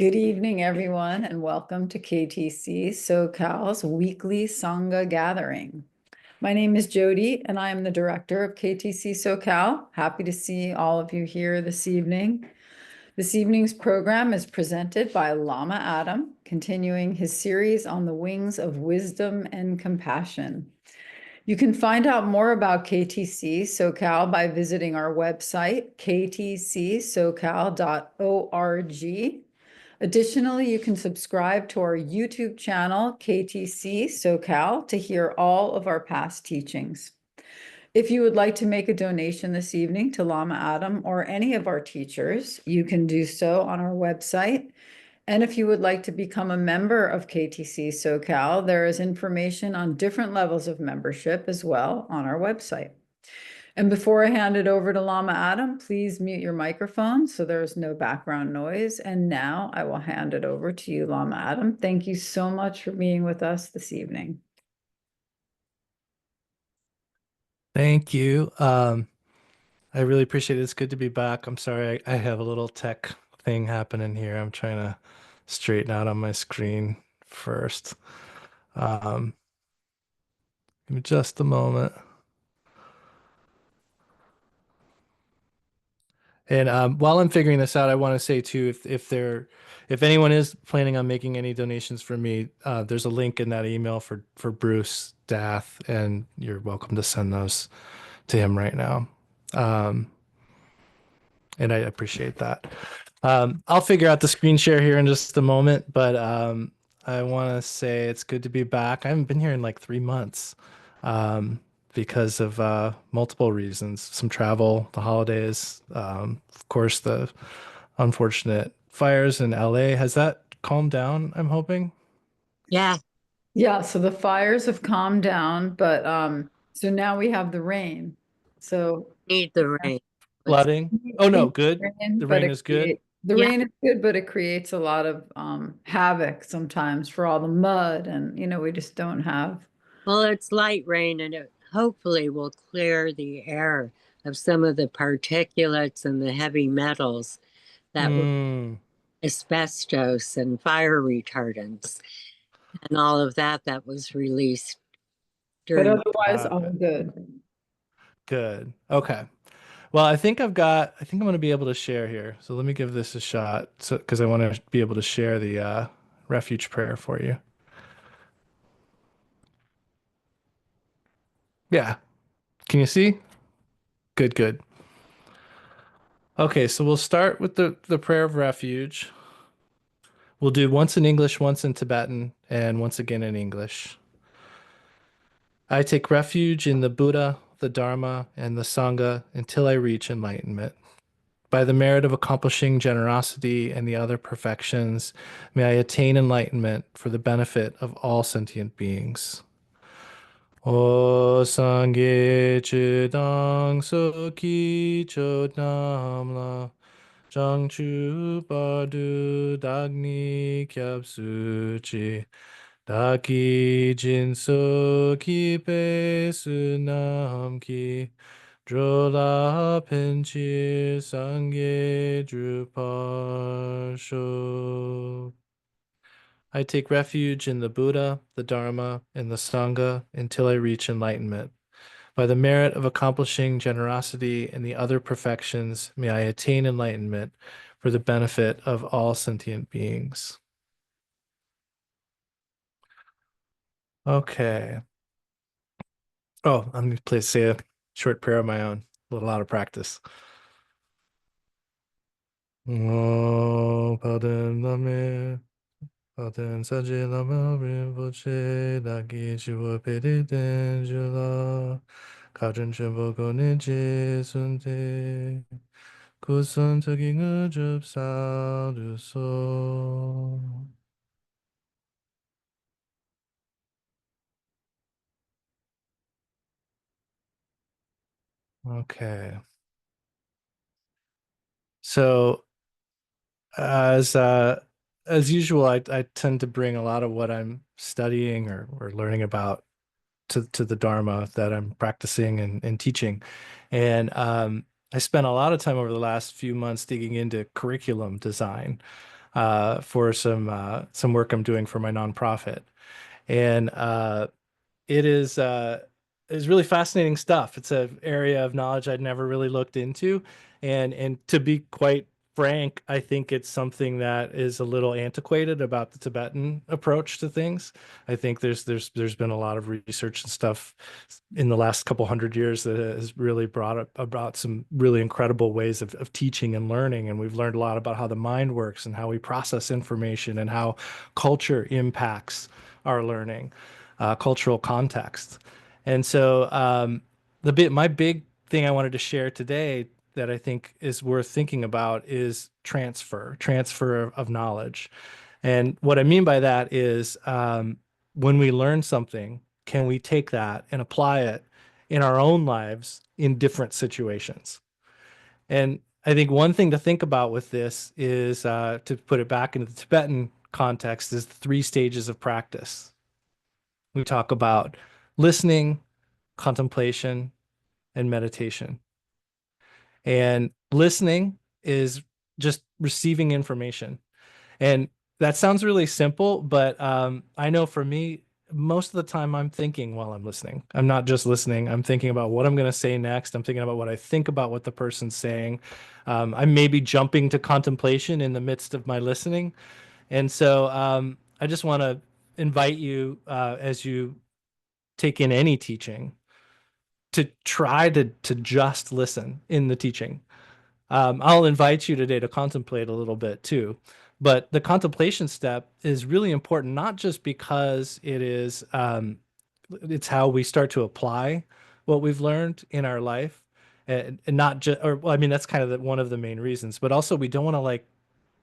Good evening, everyone, and welcome to KTC SoCal's weekly Sangha gathering. My name is Jody, and I am the director of KTC SoCal. Happy to see all of you here this evening. This evening's program is presented by Lama Adam, continuing his series on the wings of wisdom and compassion. You can find out more about KTC SoCal by visiting our website, ktcsocal.org. Additionally, you can subscribe to our YouTube channel, KTC SoCal, to hear all of our past teachings. If you would like to make a donation this evening to Lama Adam or any of our teachers, you can do so on our website. And if you would like to become a member of KTC SoCal, there is information on different levels of membership as well on our website. And before I hand it over to Lama Adam, please mute your microphone so there's no background noise. And now I will hand it over to you, Lama Adam. Thank you so much for being with us this evening. Thank you. I really appreciate it. It's good to be back. I'm sorry, I have a little tech thing happening here. I'm trying to straighten out on my screen first. Give me just a moment. And while I'm figuring this out, I want to say too, if anyone is planning on making any donations for me, there's a link in that email for Bruce Dath, and you're welcome to send those to him right now. And I appreciate that. I'll figure out the screen share here in just a moment, but I want to say it's good to be back. I haven't been here in like 3 months because of multiple reasons, some travel, the holidays, of course, the unfortunate fires in LA. Has that calmed down, I'm hoping? Yeah. Yeah, so the fires have calmed down, but so now we have the rain. So Need the rain. Flooding? Oh no, We good. rain, The but rain is good. the Yeah. rain is good, but it creates a lot of havoc sometimes for all the mud, and we just don't have. Well, it's light rain and it hopefully will clear the air of some of the particulates and the heavy metals that were Mm, asbestos and fire retardants and all of that was released But during. otherwise, got all it. good. Good. Okay. Well, I think I'm going to be able to share here. So let me give this a shot. So, because I want to be able to share the refuge prayer for you. Yeah. Can you see? Good, good. Okay, so we'll start with the prayer of refuge. We'll do once in English, once in Tibetan, and once again in English. I take refuge in the Buddha, the Dharma, and the Sangha until I reach enlightenment. By the merit of accomplishing generosity and the other perfections, may I attain enlightenment for the benefit of all sentient beings. O Sangye Chidang Soki Chodnamla Jangchu Bardu Dagni Kyab Suchi Daki Jinso Ki Pe Sunam Ki Drola Penchi Sangye Drupar Sho. I take refuge in the Buddha, the Dharma, and the Sangha until I reach enlightenment. By the merit of accomplishing generosity and the other perfections, may I attain enlightenment for the benefit of all sentient beings. Okay. Oh, I'm going to say a short prayer of my own. A little out of practice. Oh, pardon Lama, pardon Saji Lama Rinpoche, Dagi Chiwa Pedi Denjula, Kajun Chimbo Gonichi Sunte, Kusun Taki Ngujup Sadhu So. Okay. So as as usual, I tend to bring a lot of what I'm studying or learning about to the Dharma that I'm practicing and teaching. And I spent a lot of time over the last few months digging into curriculum design. for some work I'm doing for my nonprofit. And it is really fascinating stuff. It's an area of knowledge I'd never really looked into, and to be quite frank, I think it's something that is a little antiquated about the Tibetan approach to things. I think there's been a lot of research and stuff in the last couple hundred years that has really brought up about some really incredible ways of teaching and learning. And we've learned a lot about how the mind works and how we process information and how culture impacts our learning, cultural context. And so my big thing I wanted to share today that I think is worth thinking about is transfer of knowledge. And what I mean by that is when we learn something, can we take that and apply it in our own lives in different situations? And I think one thing to think about with this is to put it back into the Tibetan context is the 3 stages of practice. We talk about listening, contemplation, and meditation. And listening is just receiving information. And that sounds really simple, but I know for me, most of the time I'm thinking while I'm listening. I'm not just listening. I'm thinking about what I'm going to say next. I'm thinking about what I think about what the person's saying. I may be jumping to contemplation in the midst of my listening. And so I just want to invite you as you take in any teaching to try to just listen in the teaching. I'll invite you today to contemplate a little bit too. But the contemplation step is really important, not just because it's how we start to apply what we've learned in our life, and not just, or well, I mean, that's kind of one of the main reasons, but also we don't want to like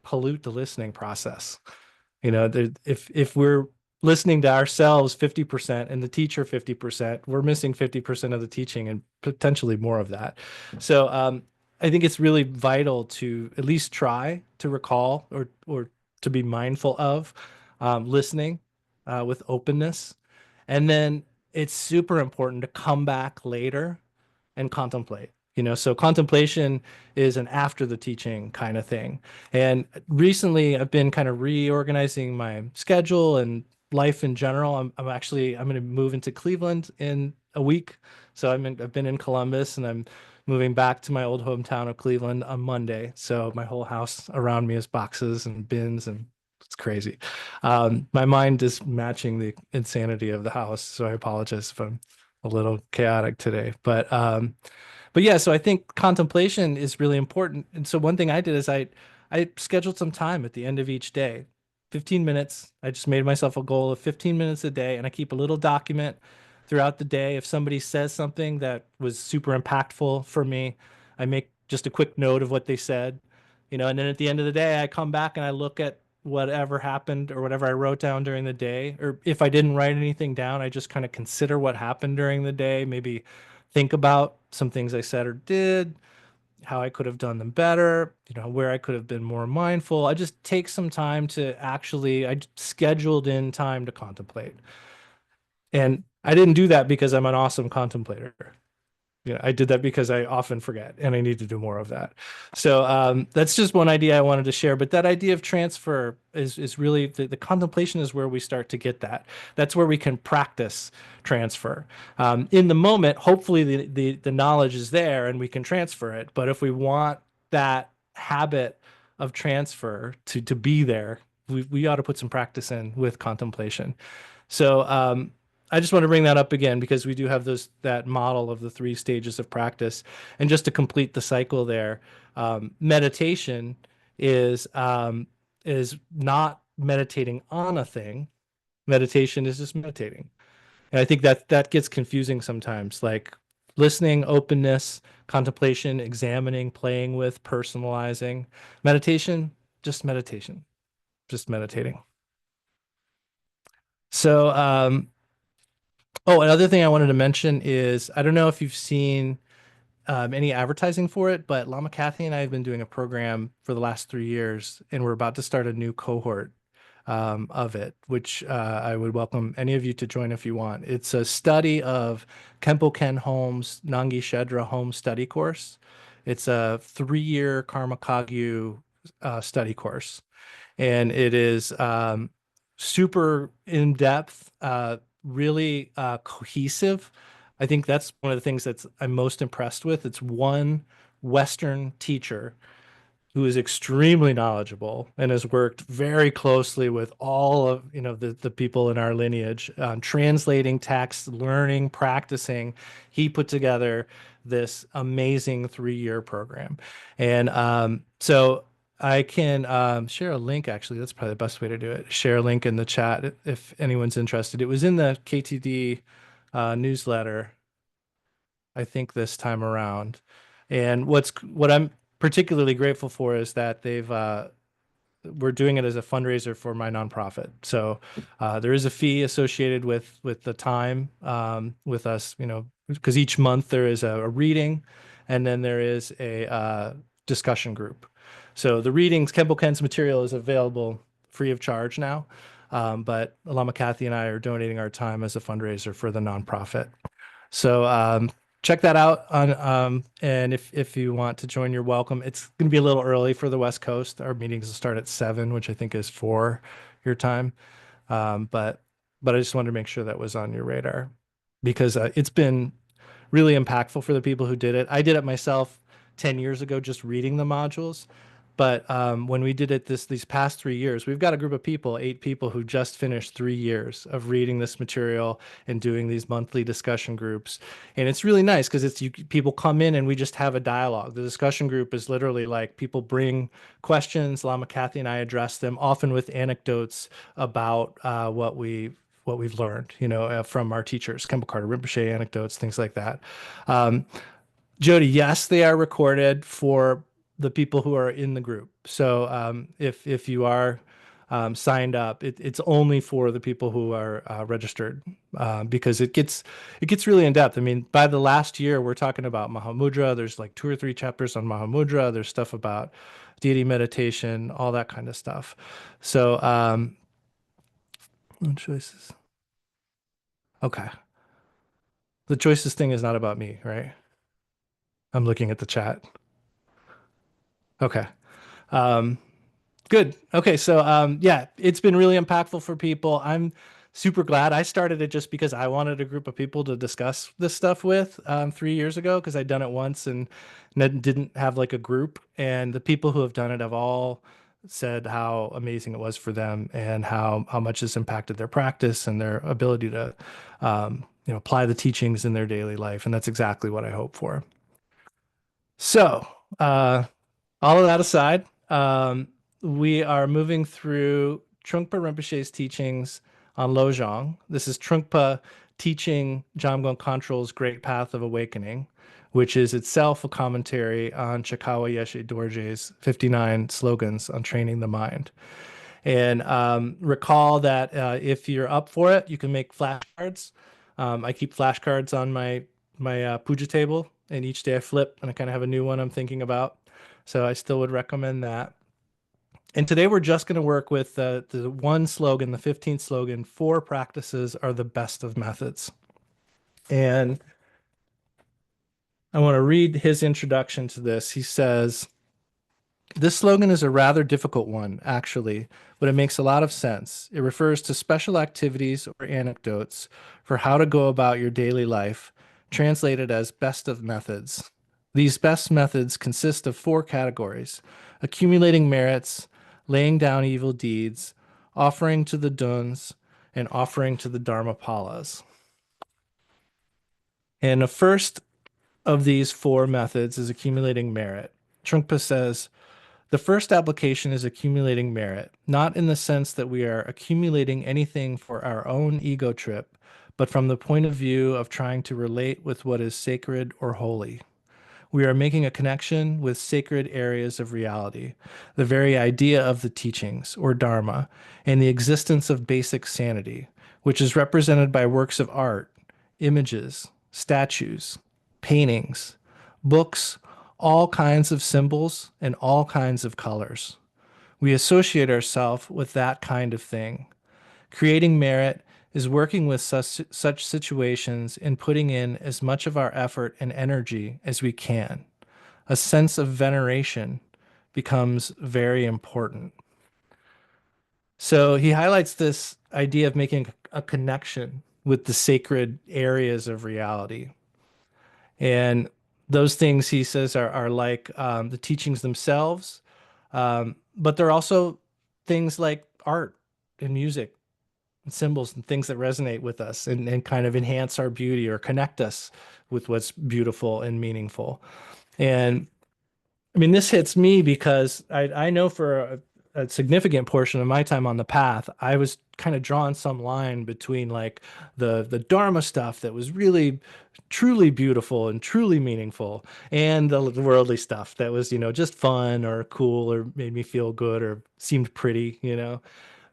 pollute the listening process. If we're listening to ourselves 50% and the teacher 50%, we're missing 50% of the teaching and potentially more of that. So I think it's really vital to at least try to recall or to be mindful of listening with openness. And then it's super important to come back later and contemplate. So contemplation is an after the teaching kind of thing. And recently I've been kind of reorganizing my schedule and life in general. I'm going to move into Cleveland in a week. So I've been in Columbus and I'm moving back to my old hometown of Cleveland on Monday. So my whole house around me is boxes and bins and it's crazy. My mind is matching the insanity of the house. So I apologize if I'm a little chaotic today, but yeah, so I think contemplation is really important. And so one thing I did is I scheduled some time at the end of each day, 15 minutes. I just made myself a goal of 15 minutes a day, and I keep a little document throughout the day. If somebody says something that was super impactful for me, I make just a quick note of what they said, and then at the end of the day, I come back and I look at whatever happened or whatever I wrote down during the day. Or if I didn't write anything down, I just kind of consider what happened during the day, maybe think about some things I said or did, how I could have done them better, where I could have been more mindful. I just take some time I scheduled in time to contemplate. And I didn't do that because I'm an awesome contemplator. I did that because I often forget and I need to do more of that. So that's just one idea I wanted to share. But that idea of transfer is really the contemplation is where we start to get that. That's where we can practice transfer. In the moment, hopefully the knowledge is there and we can transfer it. But if we want that habit of transfer to be there, we ought to put some practice in with contemplation. So I just want to bring that up again because we do have that model of the 3 stages of practice. And just to complete the cycle there, meditation is not meditating on a thing. Meditation is just meditating. And I think that gets confusing sometimes, like listening, openness, contemplation, examining, playing with, personalizing. Meditation, just meditation, just meditating. So, another thing I wanted to mention is I don't know if you've seen any advertising for it, but Lama Kathy and I have been doing a program for the last 3 years, and we're about to start a new cohort of it, which I would welcome any of you to join if you want. It's a study of Khenpo Ken Holm's Nangi Shedra home study course. It's a 3-year Karma Kagyu study course. and it is super in depth, really cohesive. I think that's one of the things I'm most impressed with. It's one Western teacher who is extremely knowledgeable and has worked very closely with all of the people in our lineage on translating text, learning, practicing. He put together this amazing 3-year program, and so I can share a link. Actually, that's probably the best way to do it. Share a link in the chat if anyone's interested. It was in the KTD newsletter, I think, this time around. And what I'm particularly grateful for is that we're doing it as a fundraiser for my nonprofit. So there is a fee associated with the time with us, because each month there is a reading, and then there is a discussion group. So the readings, Kempo Ken's material is available free of charge now, but Lama Kathy and I are donating our time as a fundraiser for the nonprofit. So check that out and if you want to join, you're welcome. It's going to be a little early for the West Coast. Our meetings will start at 7, which I think is 4 your time. But I just wanted to make sure that was on your radar, because it's been really impactful for the people who did it. I did it myself 10 years ago, just reading the modules. But when we did it these past 3 years, we've got a group of people, 8 people, who just finished 3 years of reading this material and doing these monthly discussion groups. And it's really nice because people come in and we just have a dialogue. The discussion group is literally like people bring questions. Lama Kathy and I address them, often with anecdotes about what we've learned, from our teachers, Kempo Carter Rinpoche anecdotes, things like that. Jody, yes, they are recorded for the people who are in the group. So if you are signed up, it's only for the people who are registered, because it gets really in depth. I mean, by the last year, we're talking about Mahamudra. There's like 2 or 3 chapters on Mahamudra. There's stuff about deity meditation, all that kind of stuff. So choices. Okay. The choices thing is not about me, right? I'm looking at the chat. Okay. Um, Good. Okay. So, yeah, it's been really impactful for people. I'm super glad. I started it just because I wanted a group of people to discuss this stuff with 3 years ago, because I'd done it once and didn't have like a group. And the people who have done it have all said how amazing it was for them and how much it's impacted their practice and their ability to, apply the teachings in their daily life. And that's exactly what I hope for. So, all of that aside, we are moving through Trungpa Rinpoche's teachings on Lojong. This is Trungpa teaching Jamgon Kongtrul's Great Path of Awakening, which is itself a commentary on Chakawa Yeshe Dorje's 59 slogans on training the mind. And recall that if you're up for it, you can make flashcards. I keep flashcards on my puja table, and each day I flip and I kind of have a new one I'm thinking about. So I still would recommend that. And today we're just going to work with the one slogan, the 15th slogan: 4 practices are the best of methods. And I want to read his introduction to this. He says, "This slogan is a rather difficult one, actually, but it makes a lot of sense. It refers to special activities or anecdotes for how to go about your daily life, translated as best of methods. These best methods consist of 4 categories: accumulating merits, laying down evil deeds, offering to the duns, and offering to the dharmapalas." And the first of these 4 methods is accumulating merit. Trungpa says, "The first application is accumulating merit, not in the sense that we are accumulating anything for our own ego trip, but from the point of view of trying to relate with what is sacred or holy. We are making a connection with sacred areas of reality, the very idea of the teachings, or dharma, and the existence of basic sanity, which is represented by works of art, images, statues, paintings, books, all kinds of symbols, and all kinds of colors. We associate ourselves with that kind of thing. Creating merit is working with such situations and putting in as much of our effort and energy as we can. A sense of veneration becomes very important." So he highlights this idea of making a connection with the sacred areas of reality. And those things, he says, are like the teachings themselves, but they're also things like art and music and symbols and things that resonate with us and kind of enhance our beauty or connect us with what's beautiful and meaningful. And I mean, this hits me because I know for a significant portion of my time on the path, I was kind of drawing some line between like the Dharma stuff that was really truly beautiful and truly meaningful, and the worldly stuff that was, just fun or cool or made me feel good or seemed pretty.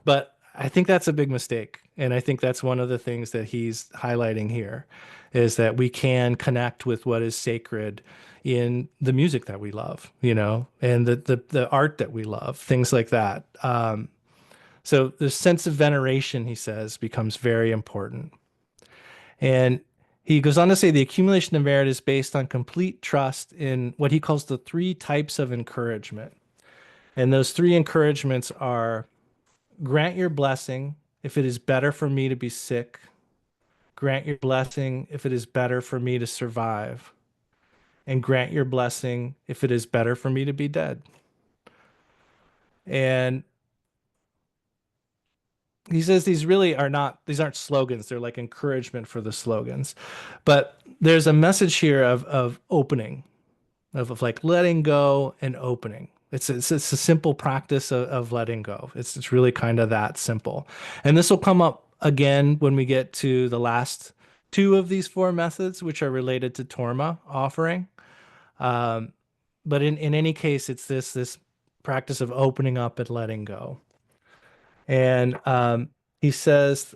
But I think that's a big mistake. And I think that's one of the things that he's highlighting here is that we can connect with what is sacred in the music that we love, and the art that we love, things like that. So the sense of veneration, he says, becomes very important. And he goes on to say the accumulation of merit is based on complete trust in what he calls the three types of encouragement. And those three encouragements are: grant your blessing if it is better for me to be sick. Grant your blessing if it is better for me to survive. And grant your blessing if it is better for me to be dead. And he says these really are not, these aren't slogans. They're like encouragement for the slogans. But there's a message here of opening, of like letting go and opening. It's a simple practice of letting go. It's really kind of that simple. And this will come up again when we get to the last two of these four methods, which are related to Torma offering. But in any case, it's this practice of opening up and letting go. And he says,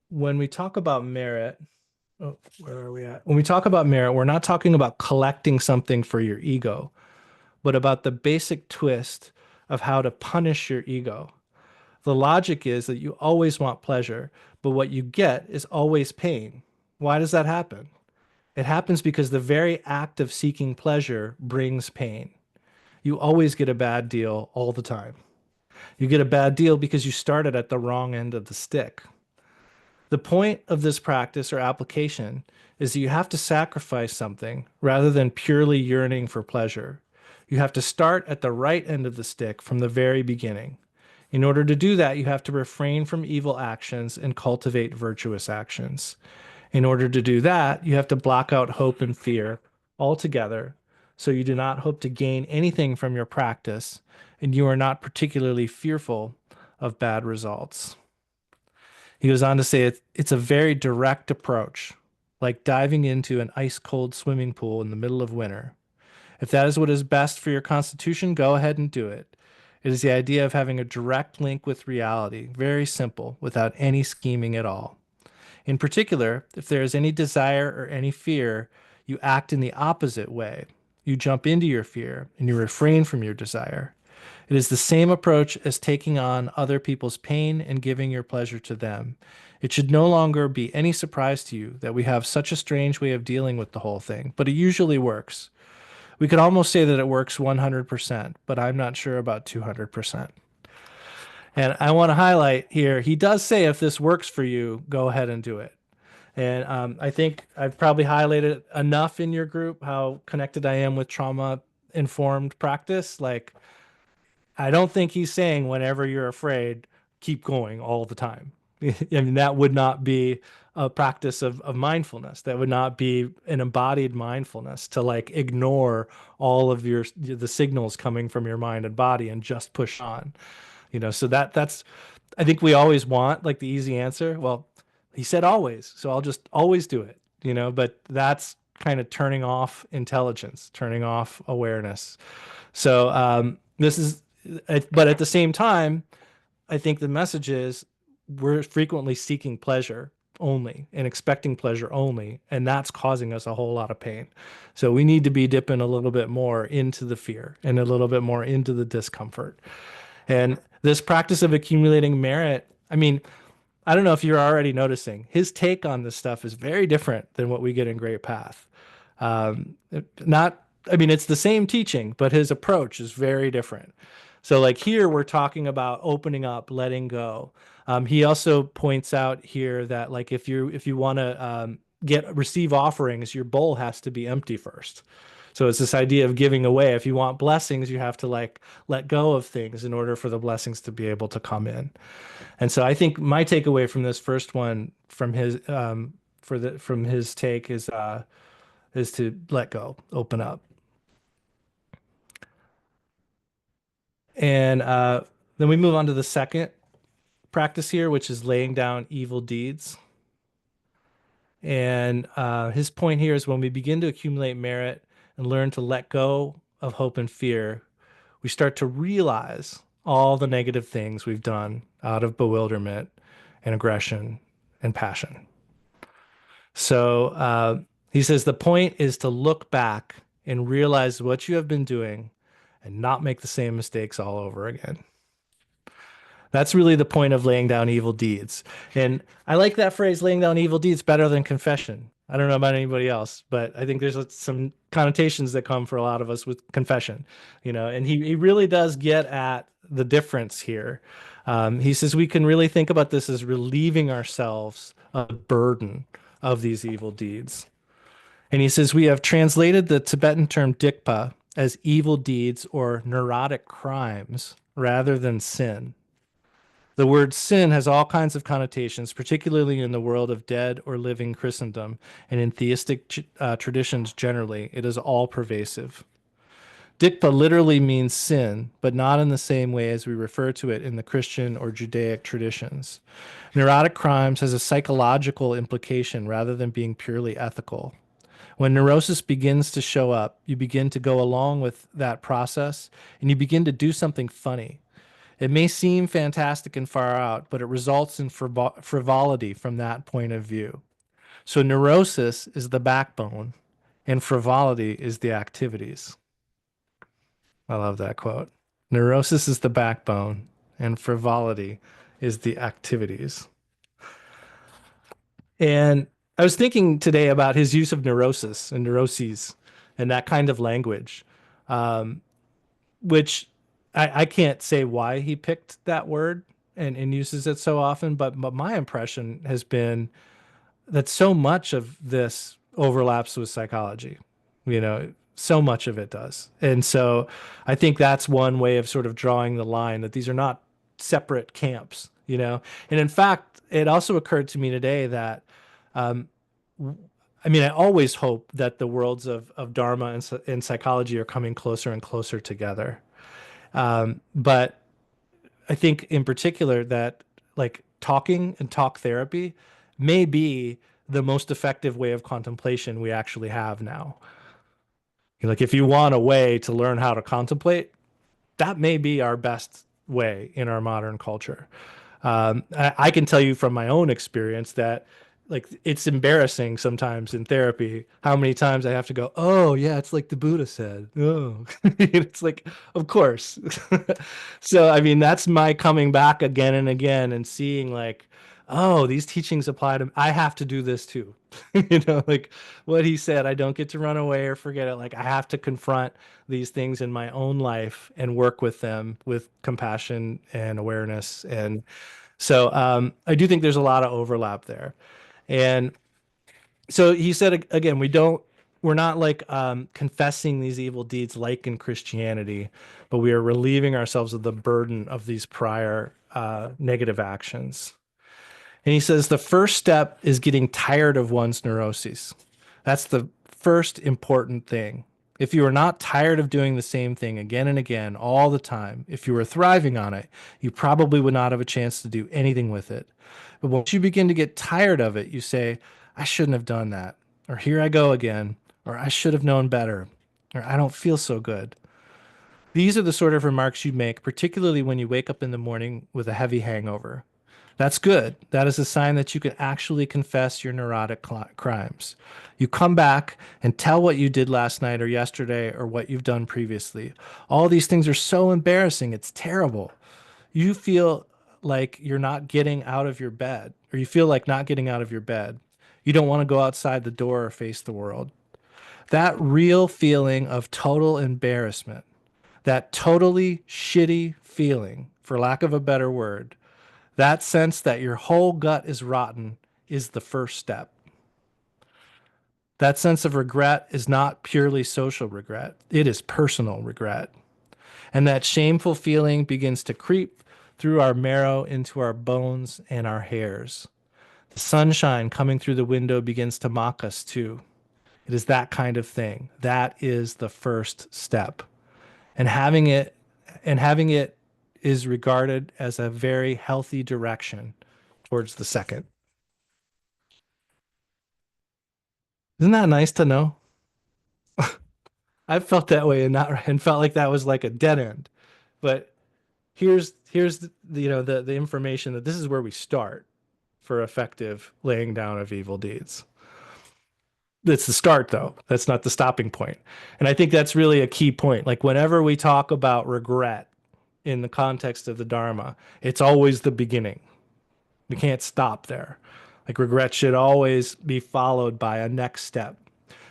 when we talk about merit, oh, where are we at? When we talk about merit, we're not talking about collecting something for your ego, but about the basic twist of how to punish your ego. The logic is that you always want pleasure, but what you get is always pain. Why does that happen? It happens because the very act of seeking pleasure brings pain. You always get a bad deal all the time. You get a bad deal because you started at the wrong end of the stick. The point of this practice or application is that you have to sacrifice something rather than purely yearning for pleasure. You have to start at the right end of the stick from the very beginning. In order to do that, you have to refrain from evil actions and cultivate virtuous actions. In order to do that, you have to block out hope and fear altogether, so you do not hope to gain anything from your practice, and you are not particularly fearful of bad results. He goes on to say it's a very direct approach, like diving into an ice-cold swimming pool in the middle of winter. If that is what is best for your constitution, go ahead and do it. It is the idea of having a direct link with reality, very simple, without any scheming at all. In particular, if there is any desire or any fear, you act in the opposite way. You jump into your fear and you refrain from your desire. It is the same approach as taking on other people's pain and giving your pleasure to them. It should no longer be any surprise to you that we have such a strange way of dealing with the whole thing, but it usually works. We could almost say that it works 100%, but I'm not sure about 200%. And I want to highlight here, he does say if this works for you, go ahead and do it. And I think I've probably highlighted enough in your group how connected I am with trauma-informed practice. Like, I don't think he's saying whenever you're afraid, keep going all the time. I mean, that would not be a practice of mindfulness. That would not be an embodied mindfulness to like ignore all of the signals coming from your mind and body and just push on. So that's I think we always want like the easy answer. Well, he said always, so I'll just always do it, but that's kind of turning off intelligence, turning off awareness. So but at the same time, I think the message is we're frequently seeking pleasure only and expecting pleasure only, and that's causing us a whole lot of pain. So we need to be dipping a little bit more into the fear and a little bit more into the discomfort. And this practice of accumulating merit, I mean, I don't know if you're already noticing, his take on this stuff is very different than what we get in Great Path. Not, I mean, it's the same teaching, but his approach is very different. So like here, we're talking about opening up, letting go. He also points out here that like if you want to receive offerings, your bowl has to be empty first. So it's this idea of giving away. If you want blessings, you have to like let go of things in order for the blessings to be able to come in. And so I think my takeaway from this first one from his from his take is to let go, open up. And then we move on to the second practice here, which is laying down evil deeds. And his point here is when we begin to accumulate merit and learn to let go of hope and fear, we start to realize all the negative things we've done out of bewilderment and aggression and passion. So he says the point is to look back and realize what you have been doing and not make the same mistakes all over again. That's really the point of laying down evil deeds. And I like that phrase, laying down evil deeds, better than confession. I don't know about anybody else, but I think there's some connotations that come for a lot of us with confession, and he really does get at the difference here. He says we can really think about this as relieving ourselves of the burden of these evil deeds. And he says we have translated the Tibetan term dikpa as evil deeds or neurotic crimes rather than sin. The word sin has all kinds of connotations, particularly in the world of dead or living Christendom and in theistic traditions generally. It is all pervasive. Dikpa literally means sin, but not in the same way as we refer to it in the Christian or Judaic traditions. Neurotic crimes has a psychological implication rather than being purely ethical. When neurosis begins to show up, you begin to go along with that process and you begin to do something funny. It may seem fantastic and far out, but it results in frivolity from that point of view. So neurosis is the backbone and frivolity is the activities. I love that quote. Neurosis is the backbone and frivolity is the activities. And I was thinking today about his use of neurosis and neuroses and that kind of language, which I can't say why he picked that word and uses it so often, but my impression has been that so much of this overlaps with psychology, so much of it does. And so I think that's one way of sort of drawing the line that these are not separate camps, And in fact, it also occurred to me today that, I always hope that the worlds of Dharma and psychology are coming closer and closer together. But I think in particular that like talking and talk therapy may be the most effective way of contemplation we actually have now. Like if you want a way to learn how to contemplate, that may be our best way in our modern culture. I can tell you from my own experience that like it's embarrassing sometimes in therapy how many times I have to go, oh yeah, it's like the Buddha said. Oh, it's like, of course. So that's my coming back again and again and seeing like, oh, these teachings apply to I have to do this too. Like what he said, I don't get to run away or forget it. Like I have to confront these things in my own life and work with them with compassion and awareness. And so I do think there's a lot of overlap there. And so he said again, we're not like confessing these evil deeds like in Christianity, but we are relieving ourselves of the burden of these prior negative actions. And he says the first step is getting tired of one's neuroses. That's the first important thing. If you are not tired of doing the same thing again and again all the time, if you were thriving on it, you probably would not have a chance to do anything with it. But once you begin to get tired of it, you say, I shouldn't have done that, or here I go again, or I should have known better, or I don't feel so good. These are the sort of remarks you make, particularly when you wake up in the morning with a heavy hangover. That's good. That is a sign that you can actually confess your neurotic crimes. You come back and tell what you did last night or yesterday or what you've done previously. All these things are so embarrassing. It's terrible. You feel like you're not getting out of your bed, or you feel like not getting out of your bed. You don't want to go outside the door or face the world. That real feeling of total embarrassment, That totally shitty feeling, for lack of a better word, that sense that your whole gut is rotten is the first step. That sense of regret is not purely social regret. It is personal regret. And that shameful feeling begins to creep through our marrow into our bones and our hairs. The sunshine coming through the window begins to mock us too. It is that kind of thing. That is the first step. And having it is regarded as a very healthy direction towards the second. Isn't that nice to know? I've felt that way and felt like that was like a dead end. But here's the information that this is where we start for effective laying down of evil deeds. That's the start, though. That's not the stopping point. And I think that's really a key point. Like whenever we talk about regret in the context of the Dharma, it's always the beginning. We can't stop there. Like regret should always be followed by a next step.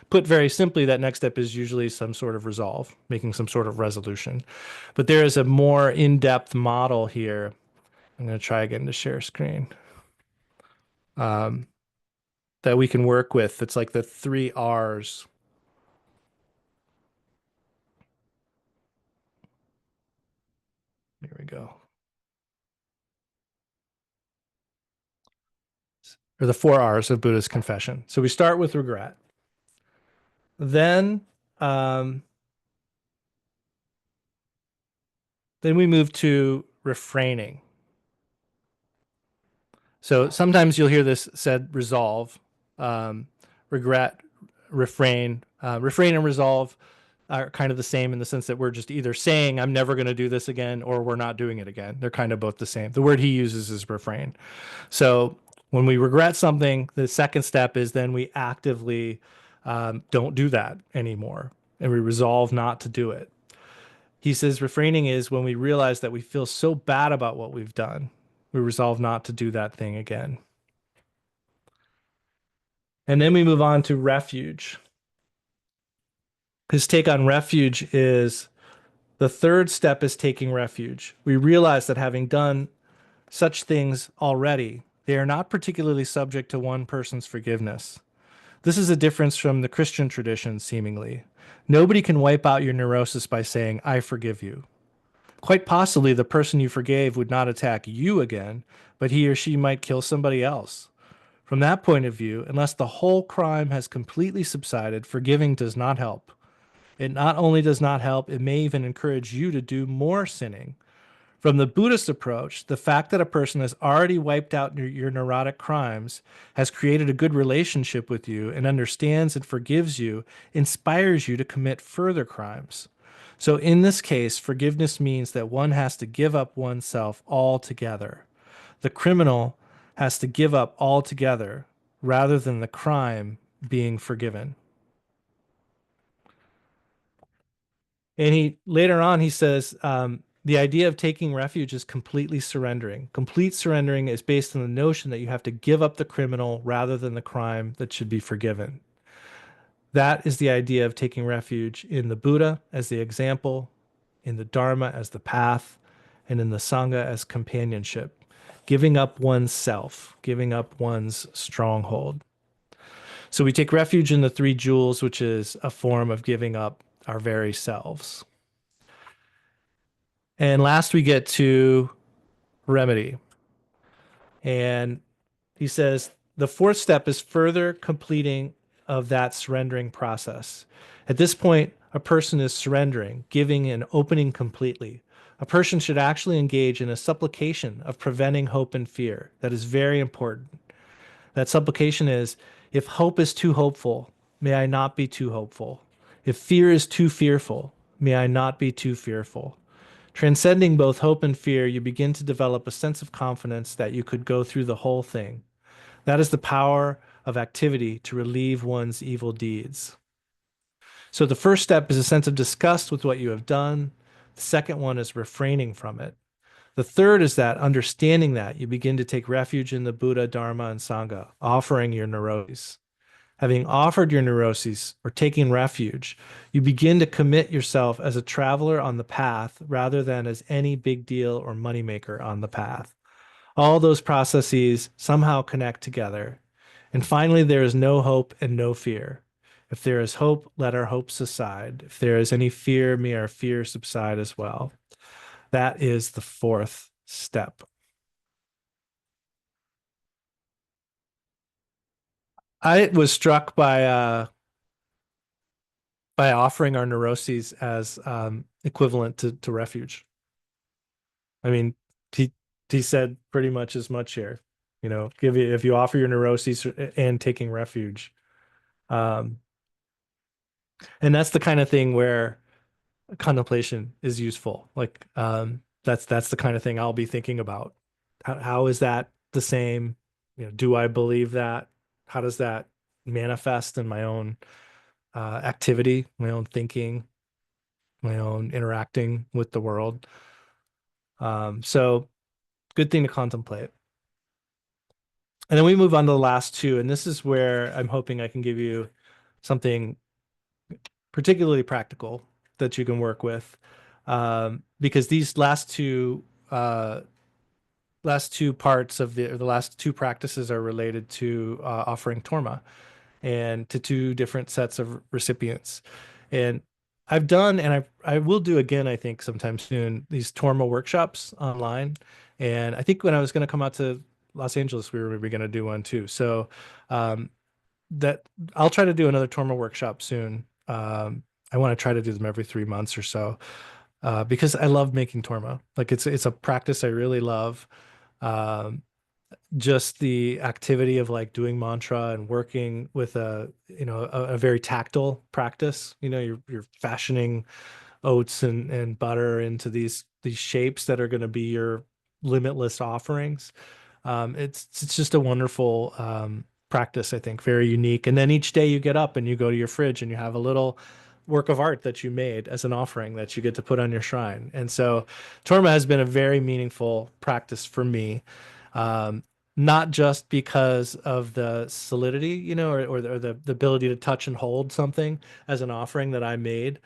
Put very simply, that next step is usually some sort of resolve, making some sort of resolution. But there is a more in-depth model here. I'm going to try again to share screen. That we can work with. It's like the 3 R's. Here we go. Or the 4 R's of Buddha's confession. So we start with regret. Then we move to refraining. So sometimes you'll hear this said resolve, regret, refrain. Refrain and resolve are kind of the same in the sense that we're just either saying, I'm never going to do this again, or we're not doing it again. They're kind of both the same. The word he uses is refrain. So when we regret something, the second step is then we actively don't do that anymore, and we resolve not to do it. He says refraining is when we realize that we feel so bad about what we've done, we resolve not to do that thing again. And then we move on to refuge. His take on refuge is the third step is taking refuge. We realize that having done such things already, they are not particularly subject to one person's forgiveness. This is a difference from the Christian tradition, seemingly. Nobody can wipe out your neurosis by saying, I forgive you. Quite possibly the person you forgave would not attack you again, but he or she might kill somebody else. From that point of view, unless the whole crime has completely subsided, forgiving does not help. It not only does not help, it may even encourage you to do more sinning. From the Buddhist approach, the fact that a person has already wiped out your neurotic crimes, has created a good relationship with you, and understands and forgives you, inspires you to commit further crimes. So in this case, forgiveness means that one has to give up oneself altogether. The criminal has to give up altogether rather than the crime being forgiven. And later on, he says, the idea of taking refuge is completely surrendering. Complete surrendering is based on the notion that you have to give up the criminal rather than the crime that should be forgiven. That is the idea of taking refuge in the Buddha as the example, in the Dharma as the path, and in the Sangha as companionship. Giving up oneself, giving up one's stronghold. So we take refuge in the 3 jewels, which is a form of giving up our very selves. And last we get to remedy. And he says the 4th step is further completing of that surrendering process. At this point, a person is surrendering, giving and opening completely. A person should actually engage in a supplication of preventing hope and fear. That is very important. That supplication is, if hope is too hopeful, may I not be too hopeful. If fear is too fearful, may I not be too fearful. Transcending both hope and fear, you begin to develop a sense of confidence that you could go through the whole thing. That is the power of activity to relieve one's evil deeds. So the first step is a sense of disgust with what you have done. The second one is refraining from it. The third is that understanding that you begin to take refuge in the Buddha, Dharma, and Sangha, offering your neuroses. Having offered your neuroses or taken refuge, you begin to commit yourself as a traveler on the path rather than as any big deal or moneymaker on the path. All those processes somehow connect together. And finally, there is no hope and no fear. If there is hope, let our hope subside. If there is any fear, may our fear subside as well. That is the fourth step. I was struck by offering our neuroses as equivalent to refuge. I mean, he he said pretty much as much here. You know, if you offer your neuroses and taking refuge, um, and that's the kind of thing where contemplation is useful. Like that's the kind of thing I'll be thinking about. How is that the same? You know, do I believe that? How does that manifest in my own activity, my own thinking, my own interacting with the world? So good thing to contemplate. And then we move on to the last two, and this is where I'm hoping I can give you something particularly practical that you can work with, because these last two parts of the last two practices are related to offering torma and to two different sets of recipients. And I've done, and I will do again, I think sometime soon, these torma workshops online. And I think when I was going to come out to Los Angeles, we were maybe going to do one too. So um, that I'll try to do another torma workshop soon. I want to try to do them every 3 months or so, because I love making torma. Like it's a practice I really love. Um, just the activity of like doing mantra and working with a very tactile practice. You know, you're fashioning oats and butter into these shapes that are going to be your limitless offerings. It's just a wonderful practice, I think, very unique. And then each day you get up and you go to your fridge and you have a little work of art that you made as an offering that you get to put on your shrine. And so Torma has been a very meaningful practice for me. Um, Not just because of the solidity, you know, or the ability to touch and hold something as an offering that I made,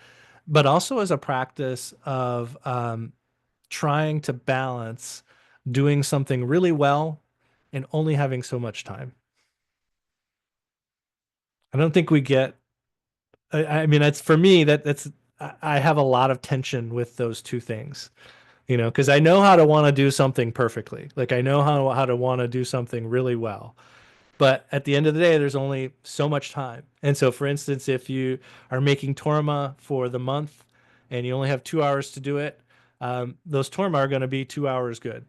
but also as a practice of trying to balance doing something really well and only having so much time. I don't think we get, I mean, that's for me, I have a lot of tension with those two things, you know, because I know how to want to do something perfectly. Like I know how to want to do something really well. But at the end of the day, there's only so much time. And so, for instance, if you are making torma for the month and you only have 2 hours to do it, those torma are going to be 2 hours good,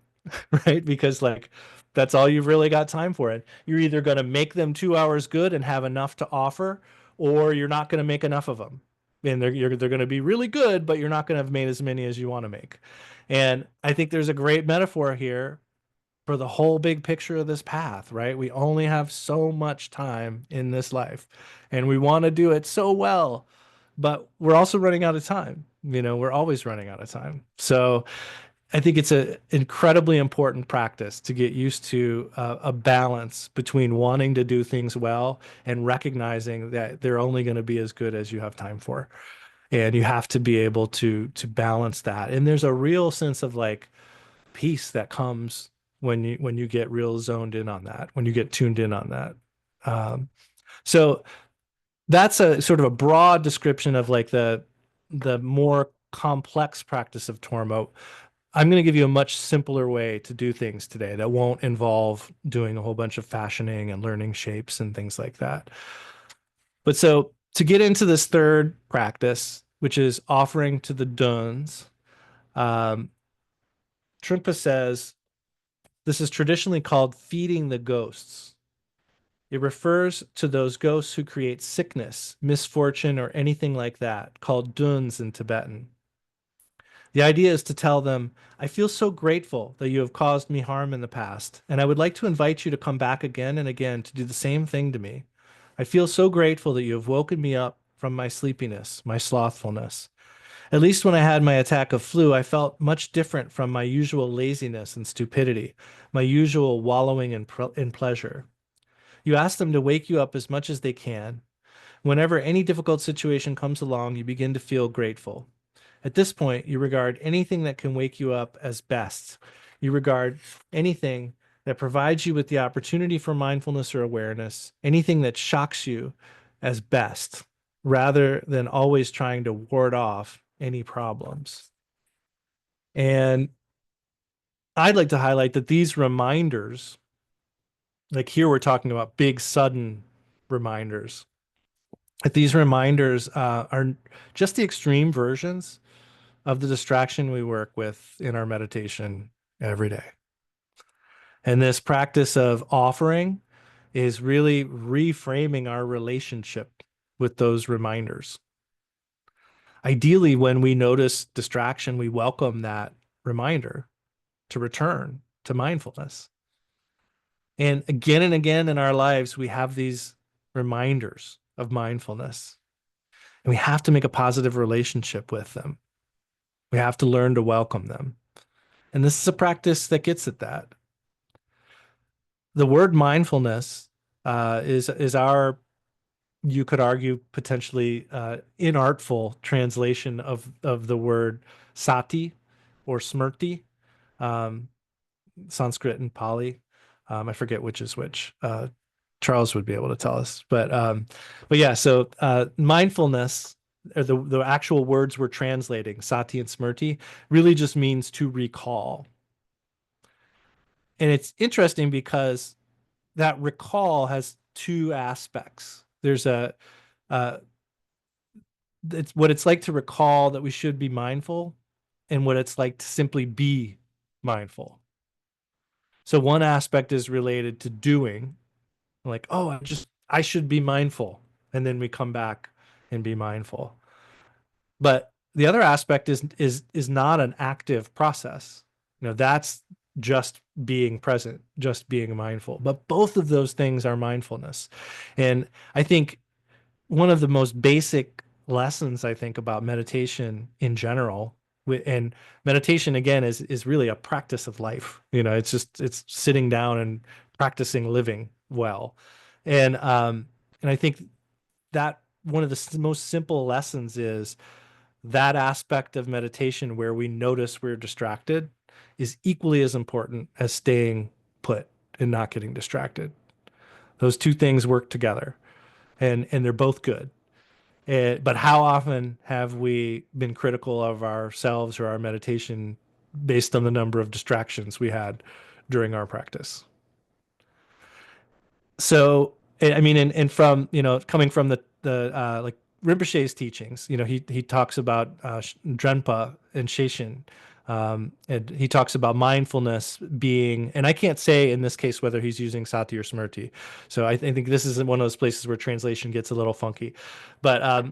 right? Because like that's all you've really got time for it. You're either going to make them 2 hours good and have enough to offer, or you're not going to make enough of them. And they're going to be really good, but you're not going to have made as many as you want to make. And I think there's a great metaphor here for the whole big picture of this path, right? We only have so much time in this life and we want to do it so well, but we're also running out of time. You know, we're always running out of time. So I think it's an incredibly important practice to get used to a balance between wanting to do things well and recognizing that they're only going to be as good as you have time for. And you have to be able to balance that. And there's a real sense of like peace that comes when you get real zoned in on that, when you get tuned in on that. So that's a sort of a broad description of like the more complex practice of Tormo. I'm going to give you a much simpler way to do things today that won't involve doing a whole bunch of fashioning and learning shapes and things like that. But so to get into this third practice, which is offering to the Duns, Trungpa says, this is traditionally called feeding the ghosts. It refers to those ghosts who create sickness, misfortune, or anything like that, called duns in Tibetan. The idea is to tell them, I feel so grateful that you have caused me harm in the past, and I would like to invite you to come back again and again to do the same thing to me. I feel so grateful that you have woken me up from my sleepiness, my slothfulness. At least when I had my attack of flu, I felt much different from my usual laziness and stupidity, my usual wallowing in pleasure. You ask them to wake you up as much as they can. Whenever any difficult situation comes along, you begin to feel grateful. At this point, you regard anything that can wake you up as best. You regard anything that provides you with the opportunity for mindfulness or awareness, anything that shocks you as best, rather than always trying to ward off any problems. And I'd like to highlight that these reminders, like here we're talking about big, sudden reminders, that these reminders are just the extreme versions of the distraction we work with in our meditation every day. And this practice of offering is really reframing our relationship with those reminders. Ideally, when we notice distraction, we welcome that reminder to return to mindfulness. And again in our lives, we have these reminders of mindfulness, and we have to make a positive relationship with them. We have to learn to welcome them. And this is a practice that gets at that. The word mindfulness is our, you could argue, potentially inartful translation of the word sati or smrti, um, Sanskrit and Pali. I forget which is which. Charles would be able to tell us, but yeah. So mindfulness, or the actual words we're translating, sati and smrti, really just means to recall. And it's interesting because that recall has two aspects. There's it's what it's like to recall that we should be mindful, and what it's like to simply be mindful. So one aspect is related to doing, like, oh, I should be mindful. And then we come back and be mindful. But the other aspect is not an active process. That's just being present, just being mindful. But both of those things are mindfulness. And I think one of the most basic lessons, I think, about meditation in general, and meditation again is really a practice of life. It's sitting down and practicing living well. And I think that one of the most simple lessons is that aspect of meditation where we notice we're distracted is equally as important as staying put and not getting distracted. Those two things work together, and they're both good. But how often have we been critical of ourselves or our meditation based on the number of distractions we had during our practice? So, I mean, and from, coming from the like Rinpoche's teachings, he talks about Drenpa and Sheshin. And he talks about mindfulness being, and I can't say in this case whether he's using sati or smrti. So I think this is one of those places where translation gets a little funky. But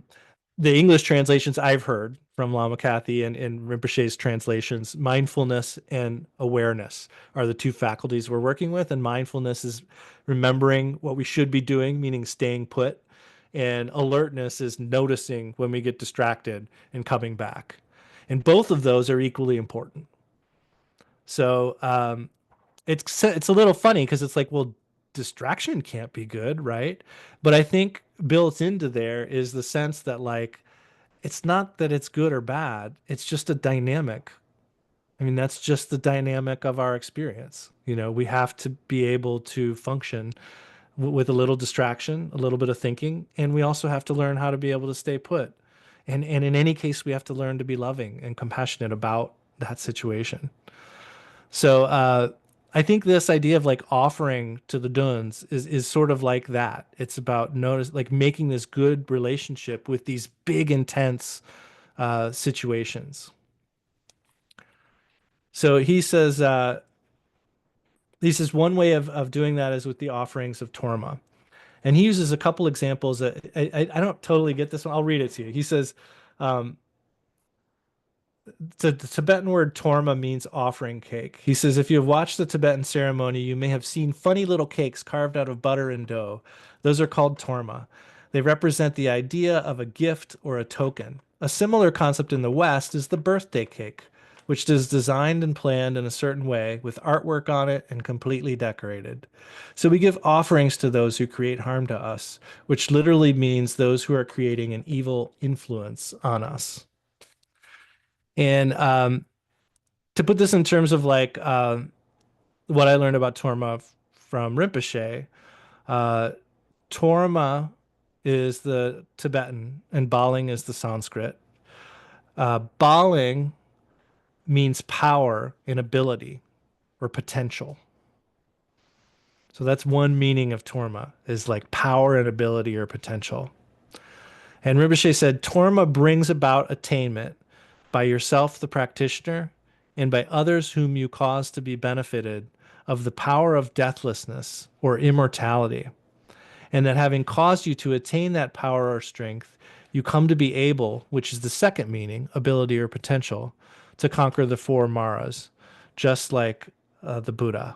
the English translations I've heard from Lama Kathy and Rinpoche's translations, mindfulness and awareness are the two faculties we're working with. And mindfulness is remembering what we should be doing, meaning staying put. And alertness is noticing when we get distracted and coming back. And both of those are equally important. So it's a little funny because it's like, well, distraction can't be good, right? But I think built into there is the sense that, like, it's not that it's good or bad. It's just a dynamic. I mean, that's just the dynamic of our experience. We have to be able to function with a little distraction, a little bit of thinking, and we also have to learn how to be able to stay put. And in any case, we have to learn to be loving and compassionate about that situation. So I think this idea of like offering to the duns is sort of like that. It's about like making this good relationship with these big, intense situations. So he says one way of doing that is with the offerings of Torma. And he uses a couple examples that I don't totally get this one. I'll read it to you. He says, the Tibetan word torma means offering cake. He says, if you have watched the Tibetan ceremony, you may have seen funny little cakes carved out of butter and dough. Those are called torma. They represent the idea of a gift or a token. A similar concept in the West is the birthday cake. which is designed and planned in a certain way with artwork on it and completely decorated. So we give offerings to those who create harm to us, which literally means those who are creating an evil influence on us. And to put this in terms of like what I learned about Torma from Rinpoche, uh, Torma is the Tibetan and Baling is the Sanskrit. Baling means power and ability or potential. So that's one meaning of Torma is like power and ability or potential. And Rinpoche said, Torma brings about attainment by yourself, the practitioner, and by others whom you cause to be benefited of the power of deathlessness or immortality. And that having caused you to attain that power or strength, you come to be able, which is the second meaning, ability or potential, to conquer the four maras, just like the Buddha.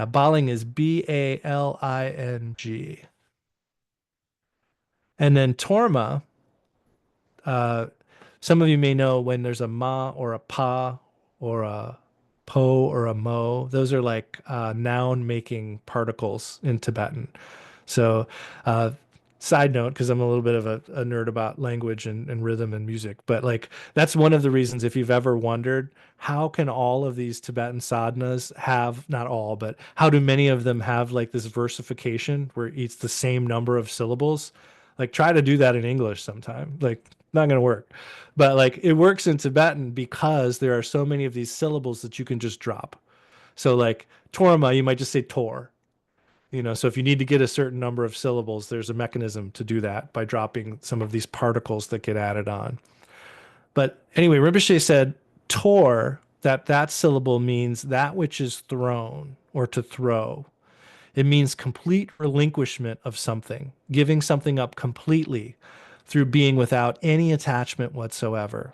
Baling is Baling. And then Torma, uh, some of you may know when there's a ma or a pa or a po or a mo, those are like noun making particles in Tibetan. So, side note, because I'm a little bit of a nerd about language and rhythm and music, but like that's one of the reasons if you've ever wondered how can all of these Tibetan sadhanas have, not all, but how do many of them have like this versification where it's the same number of syllables? Like try to do that in English sometime. Like not going to work. But like it works in Tibetan because there are so many of these syllables that you can just drop. So like Torma, you might just say Tor. You know, so if you need to get a certain number of syllables, there's a mechanism to do that by dropping some of these particles that get added on. But anyway, Rinpoche said Tor, that syllable means that which is thrown or to throw. It means complete relinquishment of something, giving something up completely through being without any attachment whatsoever.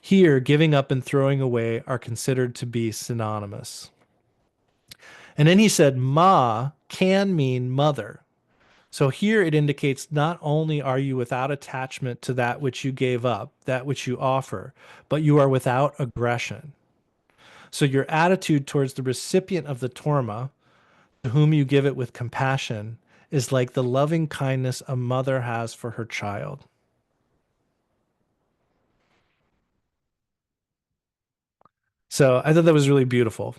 Here, giving up and throwing away are considered to be synonymous. And then he said, Ma can mean mother. So here it indicates not only are you without attachment to that which you gave up, that which you offer, but you are without aggression. So your attitude towards the recipient of the torma, to whom you give it with compassion, is like the loving kindness a mother has for her child. So I thought that was really beautiful.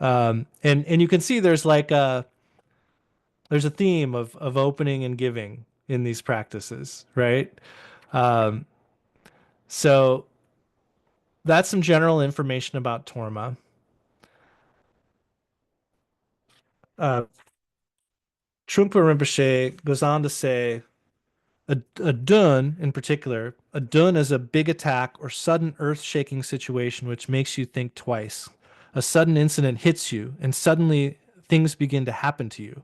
And you can see there's like there's a theme of opening and giving in these practices, right? Um, so that's some general information about Torma. Uh, Trungpa Rinpoche goes on to say, a dun in particular, a dun is a big attack or sudden earth-shaking situation which makes you think twice. A sudden incident hits you, and suddenly things begin to happen to you.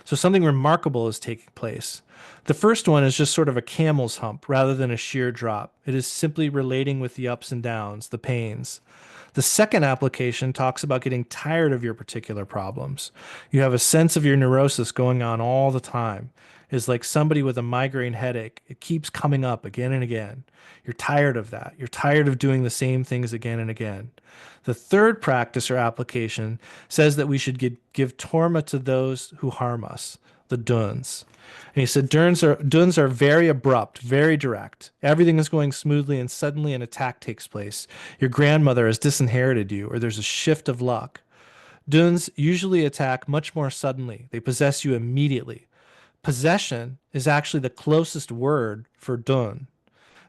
So something remarkable is taking place. The first one is just sort of a camel's hump rather than a sheer drop. It is simply relating with the ups and downs, the pains. The second application talks about getting tired of your particular problems. You have a sense of your neurosis going on all the time. It's like somebody with a migraine headache. It keeps coming up again and again. You're tired of that. You're tired of doing the same things again and again. The third practice or application says that we should give torma to those who harm us, the duns. And he said duns are very abrupt, very direct. Everything is going smoothly and suddenly an attack takes place. Your grandmother has disinherited you or there's a shift of luck. Duns usually attack much more suddenly. They possess you immediately. Possession is actually the closest word for dun.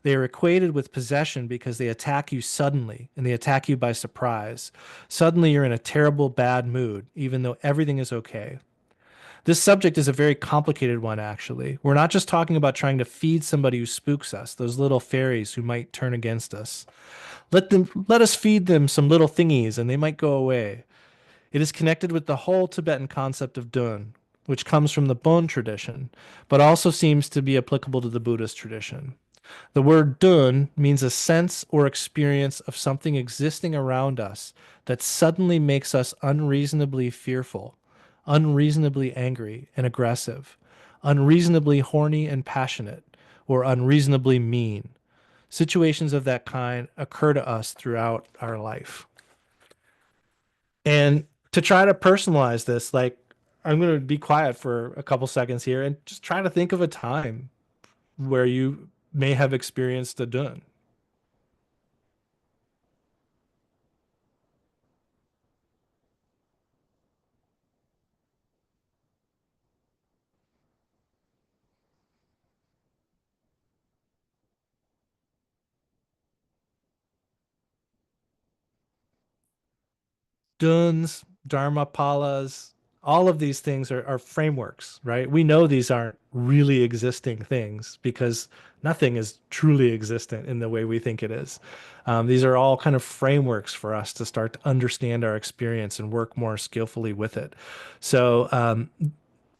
They are equated with possession because they attack you suddenly and they attack you by surprise. Suddenly you're in a terrible bad mood, even though everything is okay. This subject is a very complicated one, actually. We're not just talking about trying to feed somebody who spooks us, those little fairies who might turn against us. Let us feed them some little thingies and they might go away. It is connected with the whole Tibetan concept of dun, which comes from the Bon tradition, but also seems to be applicable to the Buddhist tradition. The word dun means a sense or experience of something existing around us that suddenly makes us unreasonably fearful, unreasonably angry and aggressive, unreasonably horny and passionate, or unreasonably mean. situations of that kind occur to us throughout our life. And to try to personalize this, like, I'm going to be quiet for a couple seconds here and just try to think of a time where you may have experienced a dun. Duns, dharmapalas, all of these things are frameworks, right? We know these aren't really existing things because nothing is truly existent in the way we think it is. These are all kind of frameworks for us to start to understand our experience and work more skillfully with it. So,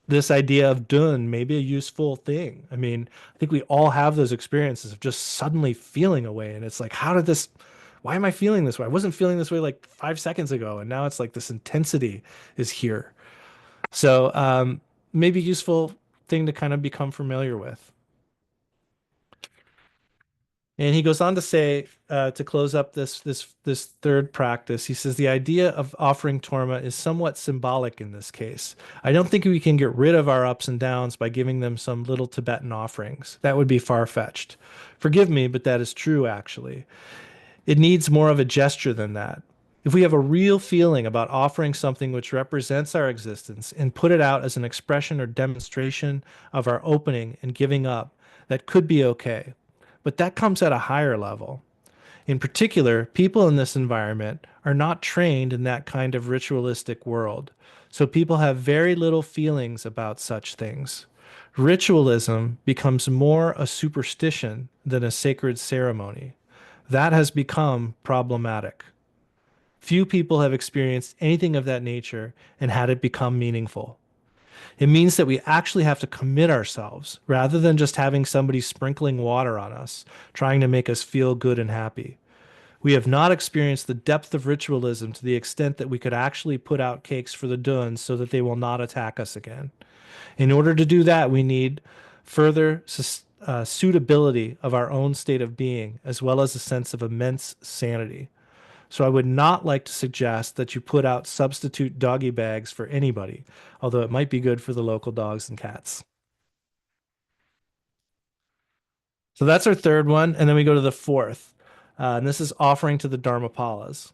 this idea of dun may be a useful thing. I mean, I think we all have those experiences of just suddenly feeling a way. And it's like, why am I feeling this way? I wasn't feeling this way like 5 seconds ago. And now it's like this intensity is here. So maybe useful thing to kind of become familiar with. And he goes on to say, to close up this third practice, he says the idea of offering torma is somewhat symbolic in this case. I don't think we can get rid of our ups and downs by giving them some little Tibetan offerings. That would be far-fetched. Forgive me, but that is true, actually. It needs more of a gesture than that. If we have a real feeling about offering something which represents our existence and put it out as an expression or demonstration of our opening and giving up, that could be okay. But that comes at a higher level. In particular, people in this environment are not trained in that kind of ritualistic world, so people have very little feelings about such things. Ritualism becomes more a superstition than a sacred ceremony. That has become problematic. Few people have experienced anything of that nature and had it become meaningful. It means that we actually have to commit ourselves rather than just having somebody sprinkling water on us, trying to make us feel good and happy. We have not experienced the depth of ritualism to the extent that we could actually put out cakes for the duns so that they will not attack us again. In order to do that, we need further suitability of our own state of being, as well as a sense of immense sanity. So I would not like to suggest that you put out substitute doggy bags for anybody, although it might be good for the local dogs and cats. So that's our third one. And then we go to the fourth. And this is offering to the Dharmapalas.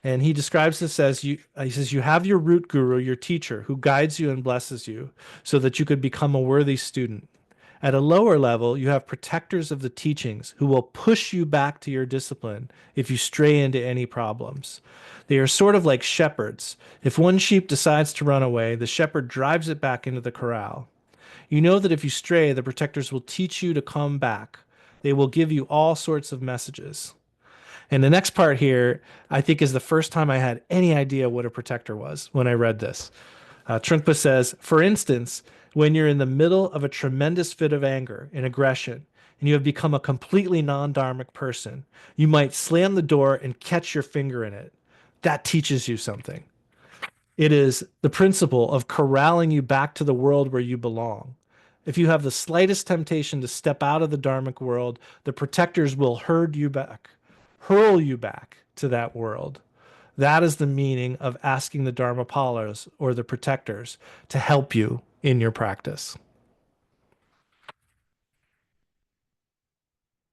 And he describes this as he says, you have your root guru, your teacher, who guides you and blesses you so that you could become a worthy student. At a lower level, you have protectors of the teachings who will push you back to your discipline if you stray into any problems. They are sort of like shepherds. If one sheep decides to run away, the shepherd drives it back into the corral. You know that if you stray, the protectors will teach you to come back. They will give you all sorts of messages. And the next part here, I think, is the first time I had any idea what a protector was when I read this. Trungpa says, for instance, when you're in the middle of a tremendous fit of anger and aggression, and you have become a completely non-dharmic person, you might slam the door and catch your finger in it. That teaches you something. It is the principle of corralling you back to the world where you belong. If you have the slightest temptation to step out of the dharmic world, the protectors will hurl you back to that world. That is the meaning of asking the Dharmapalas or the protectors to help you in your practice.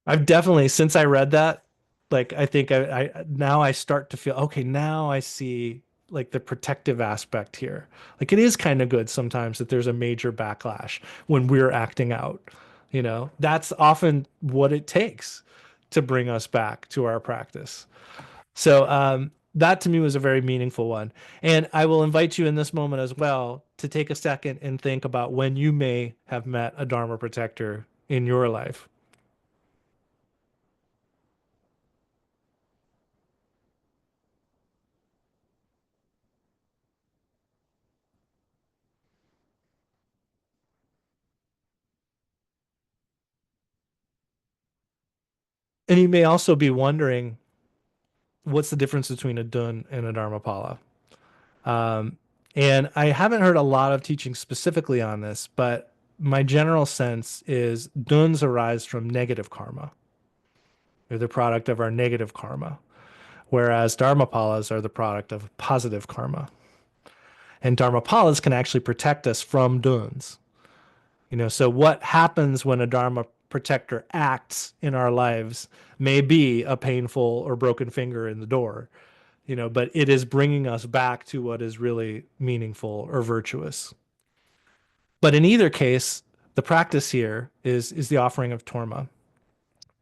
I've definitely, since I read that, like, I think I now I start to feel, okay, now I see like the protective aspect here. Like, it is kind of good sometimes that there's a major backlash when we're acting out. That's often what it takes to bring us back to our practice. So that to me was a very meaningful one. And I will invite you in this moment as well to take a second and think about when you may have met a Dharma protector in your life. And you may also be wondering, what's the difference between a dun and a Dharmapala? And I haven't heard a lot of teaching specifically on this, but my general sense is duns arise from negative karma. They're the product of our negative karma, whereas dharmapalas are the product of positive karma. And dharmapalas can actually protect us from duns. So what happens when a dharma protector acts in our lives may be a painful or broken finger in the door, but it is bringing us back to what is really meaningful or virtuous. But in either case, the practice here is the offering of torma.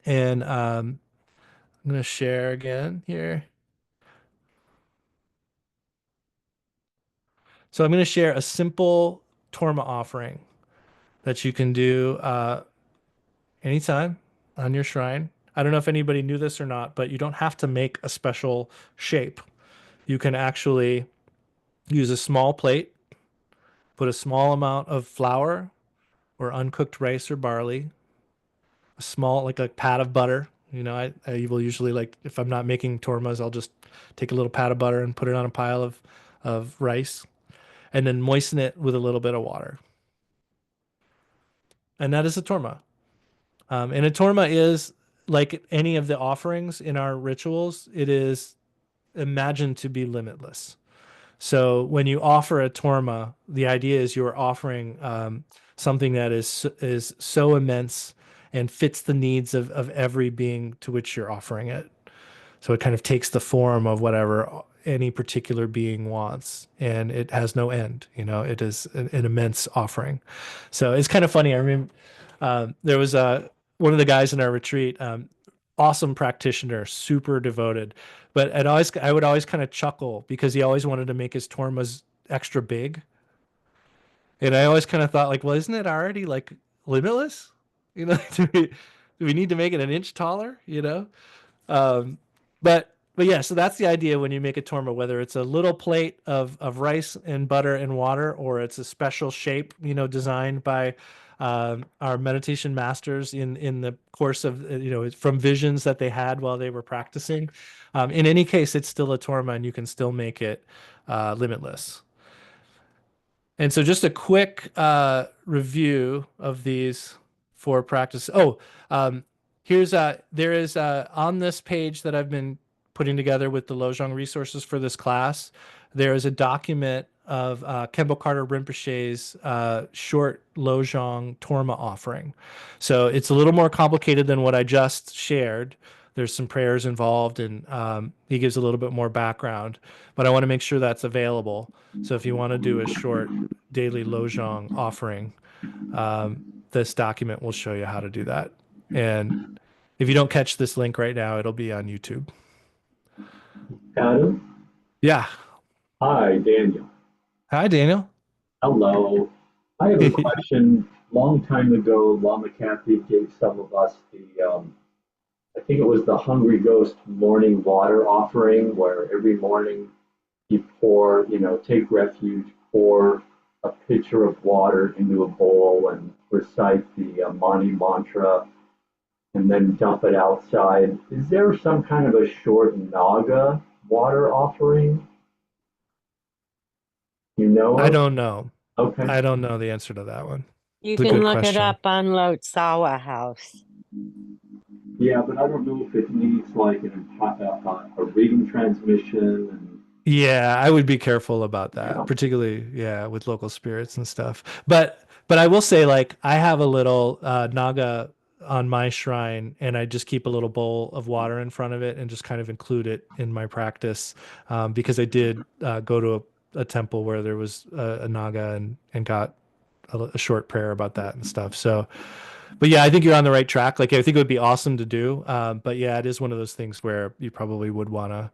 And I'm going to share again here. So I'm going to share a simple torma offering that you can do anytime on your shrine. I don't know if anybody knew this or not, but you don't have to make a special shape. You can actually use a small plate, put a small amount of flour or uncooked rice or barley, a small, like a pat of butter. I will usually, like, if I'm not making tormas, I'll just take a little pat of butter and put it on a pile of rice and then moisten it with a little bit of water. And that is a torma. And a torma is like any of the offerings in our rituals, it is imagined to be limitless. So when you offer a torma, the idea is you're offering something that is so immense and fits the needs of every being to which you're offering it. So it kind of takes the form of whatever any particular being wants, and it has no end. It is an immense offering. So it's kind of funny. I remember there was one of the guys in our retreat, awesome practitioner, super devoted, but I would always kind of chuckle because he always wanted to make his tormas extra big. And I always kind of thought, like, well, isn't it already like limitless? Do we need to make it an inch taller? Um, but yeah, so that's the idea when you make a torma, whether it's a little plate of rice and butter and water, or it's a special shape, designed by our meditation masters in the course of, from visions that they had while they were practicing. In any case, it's still a torma, and you can still make it limitless. And so just a quick review of these four practices. Oh, there is on this page that I've been putting together with the Lojong resources for this class, there is a document of Khenpo Carter Rinpoche's short Lojong Torma offering. So it's a little more complicated than what I just shared. There's some prayers involved, and he gives a little bit more background, but I want to make sure that's available. So if you want to do a short daily Lojong offering, this document will show you how to do that. And if you don't catch this link right now, it'll be on YouTube. Adam? Yeah. Hi, Daniel. Hi, Daniel. Hello. I have a question. Long time ago, Lama Kathy gave some of us I think it was the Hungry Ghost morning water offering, where every morning you pour, take refuge, pour a pitcher of water into a bowl and recite the Mani mantra and then dump it outside. Is there some kind of a short Naga water offering? I don't know. Okay. I don't know the answer to that one. You It's a can good look it question. up on Lotsawa House. Yeah, but I don't know if it needs like a reading transmission. And Yeah, I would be careful about that, Yeah. particularly, with local spirits and stuff. But I will say, like, I have a little Naga on my shrine, and I just keep a little bowl of water in front of it and just kind of include it in my practice, because I did go to a temple where there was a Naga and got a short prayer about that and stuff. So, but yeah, I think you're on the right track. Like, I think it would be awesome to do. But yeah, it is one of those things where you probably would want to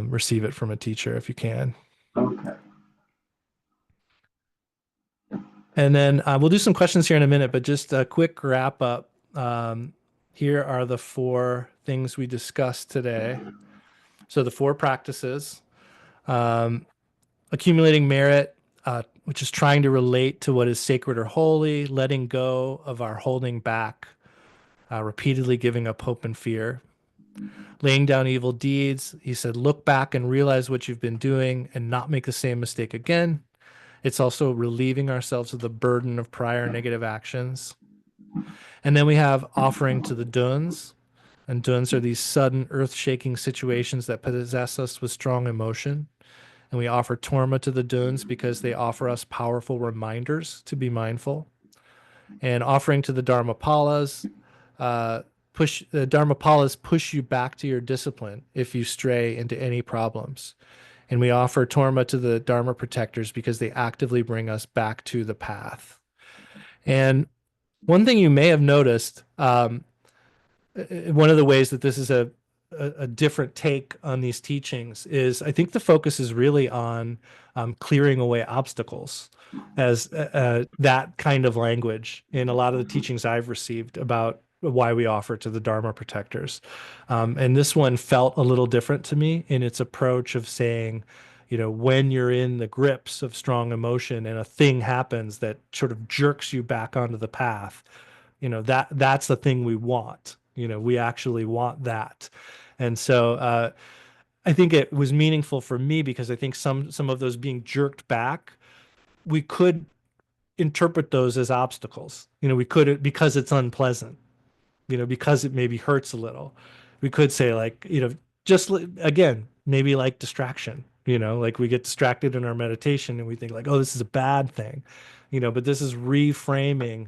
receive it from a teacher if you can. Okay. And then we'll do some questions here in a minute, but just a quick wrap up. Here are the four things we discussed today. So the four practices: accumulating merit, which is trying to relate to what is sacred or holy, letting go of our holding back, repeatedly giving up hope and fear, laying down evil deeds. He said, look back and realize what you've been doing and not make the same mistake again. It's also relieving ourselves of the burden of prior negative actions. And then we have offering to the duns. And duns are these sudden earth-shaking situations that possess us with strong emotion. And we offer torma to the duns because they offer us powerful reminders to be mindful. And offering to the dharmapalas, the dharmapalas push you back to your discipline if you stray into any problems. And we offer torma to the dharma protectors because they actively bring us back to the path. And one thing you may have noticed, one of the ways that this is a different take on these teachings is I think the focus is really on clearing away obstacles as that kind of language in a lot of the teachings I've received about why we offer to the Dharma protectors. And this one felt a little different to me in its approach of saying, you know, when you're in the grips of strong emotion and a thing happens that sort of jerks you back onto the path, you know, that's the thing we want. You know, we actually want that. And so I think it was meaningful for me because I think some of those being jerked back, we could interpret those as obstacles. You know, we could, because it's unpleasant, you know, because it maybe hurts a little. We could say like, you know, just again, maybe like distraction, you know, like we get distracted in our meditation and we think like, oh, this is a bad thing, you know, but this is reframing.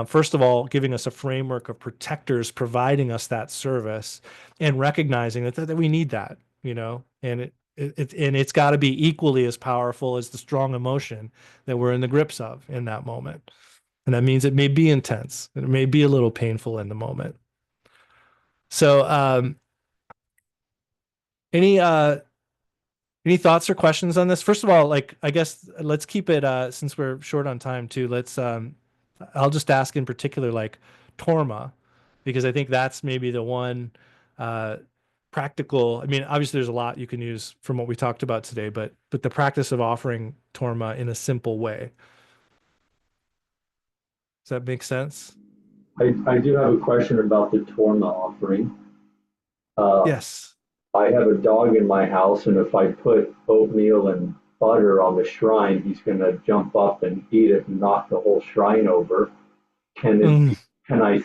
First of all, giving us a framework of protectors providing us that service and recognizing that we need that, you know, and it's got to be equally as powerful as the strong emotion that we're in the grips of in that moment. And that means it may be intense and it may be a little painful in the moment. So any thoughts or questions on this? First of all, like I guess let's keep it since we're short on time too. Let's I'll just ask in particular like Torma, because I think that's maybe the one practical. I mean, obviously there's a lot you can use from what we talked about today, but the practice of offering Torma in a simple way. Does that make sense? I do have a question about the Torma offering. Yes. I have a dog in my house, and if I put oatmeal and butter on the shrine, he's going to jump up and eat it and knock the whole shrine over. Can it? Mm. Can I?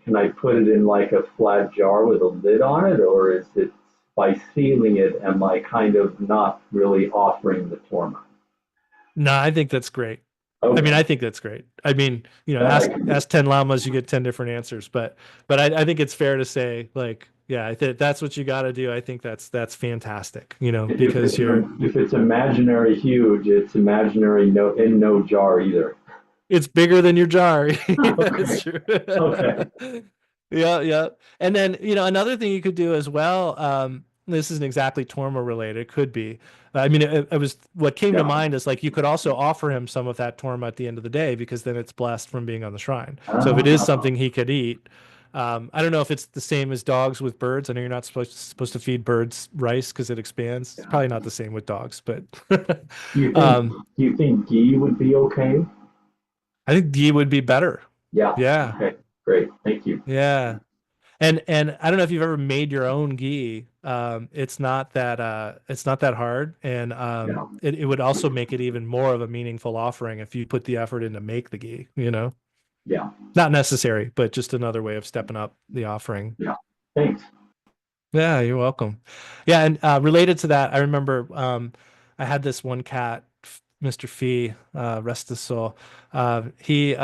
Can I put it in like a flat jar with a lid on it, or is it by sealing it? Am I kind of not really offering the Torma? No, I think that's great. Okay. I mean, I think that's great. I mean, you know, ask 10 llamas, you get 10 different answers. But I think it's fair to say, like, yeah, I think that's what you got to do. I think that's fantastic, you know, because if it's imaginary huge, it's imaginary no jar either. it's bigger than your jar. Okay. It's true. Okay. Yeah, yeah. And then, you know, another thing you could do as well, this isn't exactly Torma related, it could be. I mean, it was what came to Yeah. mind is like you could also offer him some of that Torma at the end of the day because then it's blessed from being on the shrine. So if it is something he could eat, I don't know if it's the same as dogs with birds. I know you're not supposed to feed birds rice because it expands. It's probably not the same with dogs, but Do you think ghee would be okay? I think ghee would be better. Yeah. Yeah. Okay. Great. Thank you. Yeah. And I don't know if you've ever made your own ghee. It's not that hard, and Yeah. it would also make it even more of a meaningful offering if you put the effort in to make the ghee. You know, Yeah. not necessary, but just another way of stepping up the offering. Yeah. Thanks. Yeah, you're welcome. Yeah, and related to that, I remember I had this one cat, Mr. Fee, rest his soul. He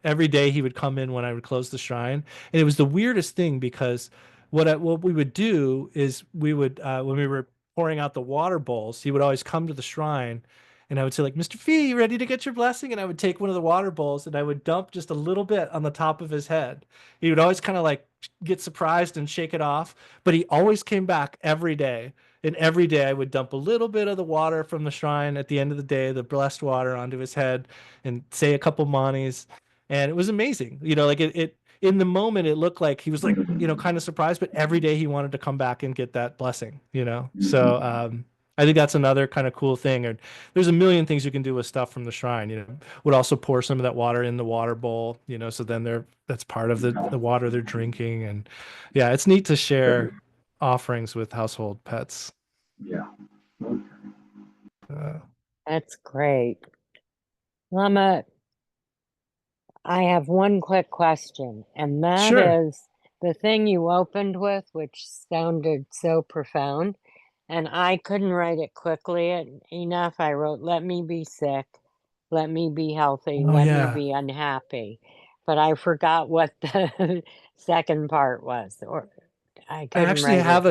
every day he would come in when I would close the shrine, and it was the weirdest thing because what we would do is we would when we were pouring out the water bowls, he would always come to the shrine. And I would say, like, Mr. Fee, you ready to get your blessing? And I would take one of the water bowls and I would dump just a little bit on the top of his head. He would always kind of like get surprised and shake it off, but he always came back every day. And every day I would dump a little bit of the water from the shrine at the end of the day, the blessed water onto his head and say a couple manis. And it was amazing. You know, like it in the moment, it looked like he was like, you know, kind of surprised, but every day he wanted to come back and get that blessing, you know? So, I think that's another kind of cool thing. And there's a million things you can do with stuff from the shrine. You know, would also pour some of that water in the water bowl, you know, so then that's part of the water they're drinking. And yeah, it's neat to share offerings with household pets. Yeah. Okay. That's great. Lama, I have one quick question, and that Sure. is, the thing you opened with, which sounded so profound, and I couldn't write it quickly enough. I wrote, let me be sick, let me be healthy, Oh let me yeah. be unhappy. But I forgot what the second part was, or I I couldn't actually write have it. a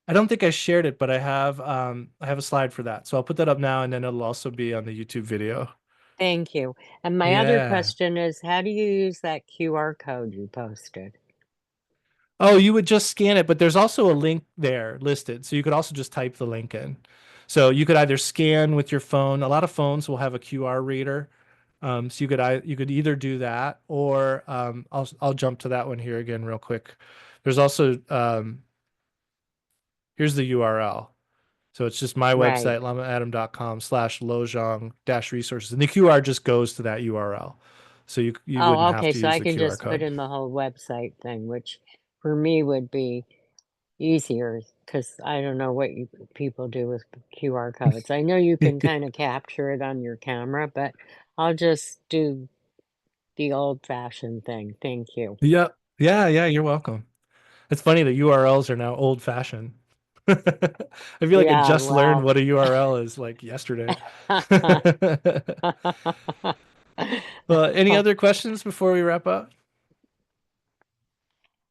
I don't think I shared it, but I have a slide for that. So I'll put that up now and then it'll also be on the YouTube video. Thank you. And my other Yeah. question is, how do you use that QR code you posted? Oh, you would just scan it, but there's also a link there listed. So you could also just type the link in. So you could either scan with your phone. A lot of phones will have a QR reader. So you could either do that or I'll jump to that one here again real quick. There's also here's the URL. So it's just my Right. website, lamaadam.com/lojong resources. And the QR just goes to that URL. So you Oh, wouldn't have okay. to So use I the can QR just put code. in the whole website thing, which for me would be easier because I don't know what people do with QR codes. I know you can kind of capture it on your camera, but I'll just do the old-fashioned thing. Thank you. Yep. Yeah, you're welcome. It's funny that URLs are now old fashioned. I feel like I Yeah, just learned well. what a URL is like yesterday. Well, any other questions before we wrap up?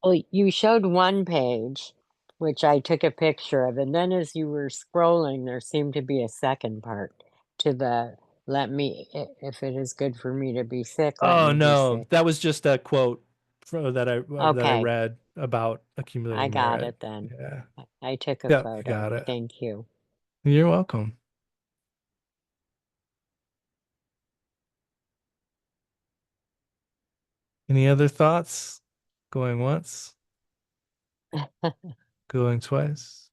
Well, you showed one page, which I took a picture of, and then as you were scrolling, there seemed to be a second part to the if it is good for me to be sick, let Oh me be no, sick. that was just a quote that I Okay, read about I accumulating got merit. it then. Yeah. I took a Yep, you photo. got it. Thank you. You're welcome. Any other thoughts? Going once, going twice.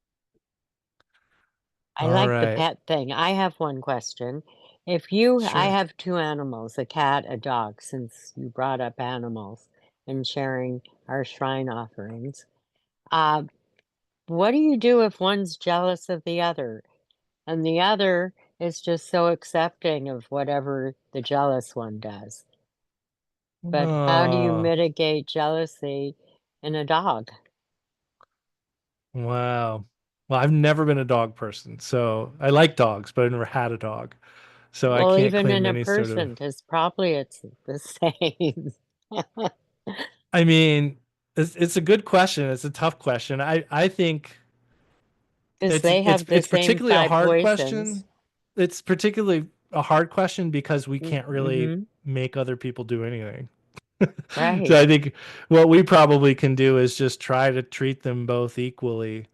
I All like the right. pet thing. I have one question. I Sure. have two animals, a cat, a dog, since you brought up animals and sharing our shrine offerings. Uh, what do you do if one's jealous of the other and the other is just so accepting of whatever the jealous one does? But how do you Oh, mitigate jealousy in a dog? wow. Well, I've never been a dog person, so I like dogs, but I've never had a dog. So I Well, can't even claim in a any sort of. person, because probably it's the same. I mean, it's a good question. It's a tough question. I think Because they have the it's same particularly a five hard poisons. question. It's particularly a hard question because we can't really Mm-hmm. make other people do anything. So Right. I think what we probably can do is just try to treat them both equally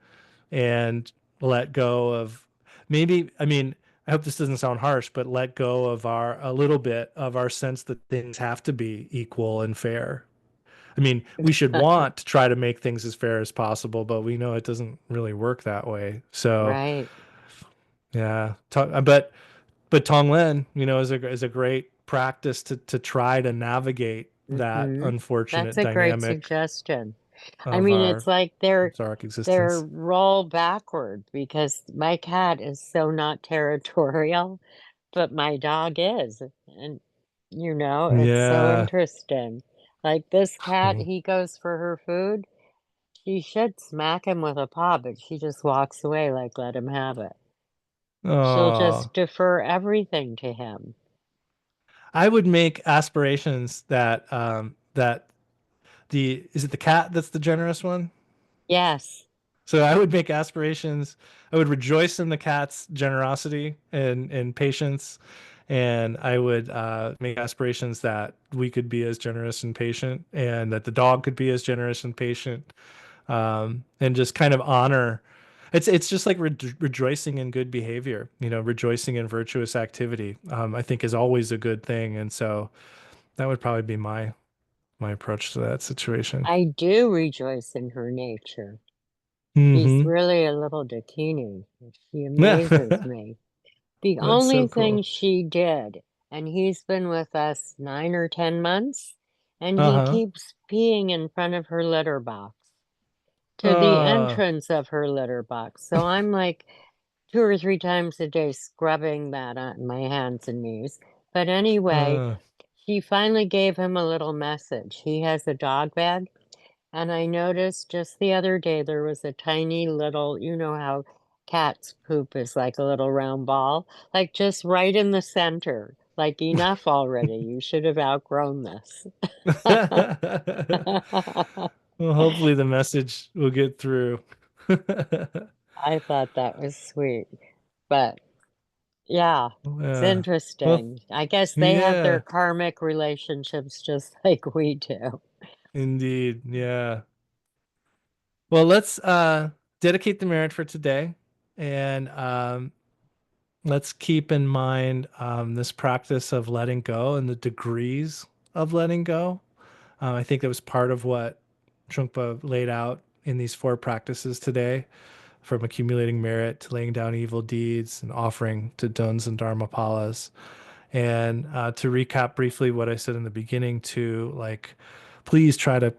and let go of maybe, I mean, I hope this doesn't sound harsh, but let go of a little bit of our sense that things have to be equal and fair. I mean, we should want to try to make things as fair as possible, but we know it doesn't really work that way. So, Right. yeah, but tong-len, is a great practice to try to navigate that Mm-hmm. That's unfortunate a great dynamic suggestion. I of mean, our it's like dark they're existence. roll backward because my cat is so not territorial, but my dog is. And it's so Yeah. interesting. Like this cat, he goes for her food. She should smack him with a paw, but she just walks away like let him have it. She'll Oh, just defer everything to him. I would make aspirations that the is it the cat that's the generous one? Yes. So I would make aspirations. I would rejoice in the cat's generosity and patience, and I would make aspirations that we could be as generous and patient, and that the dog could be as generous and patient, and just kind of honor. It's just like rejoicing in good behavior, rejoicing in virtuous activity. I think is always a good thing, and so that would probably be my approach to that situation. I do rejoice in her nature. She's Mm-hmm. really a little bikini. She amazes That's me. The so only thing cool. she did, and he's been with us 9 or 10 months, and he Uh-huh. keeps peeing in front of her litter box to the Uh, entrance of her litter box. So I'm like 2 or 3 times a day scrubbing that on my hands and knees. But anyway, uh, she finally gave him a little message. He has a dog bed, And I noticed just the other day there was a tiny little, you know how cats poop is like a little round ball, like just right in the center. Like enough already. You should have outgrown this. Well, hopefully the message will get through. I thought that was sweet. But yeah, it's Yeah. Well, interesting. I guess they have their yeah, karmic relationships just like we do. indeed. Yeah. Well, let's dedicate the merit for today, and let's keep in mind this practice of letting go and the degrees of letting go. I think that was part of what Trungpa laid out in these 4 practices today, from accumulating merit to laying down evil deeds and offering to duns and dharmapalas. And to recap briefly what I said in the beginning, to like, please try to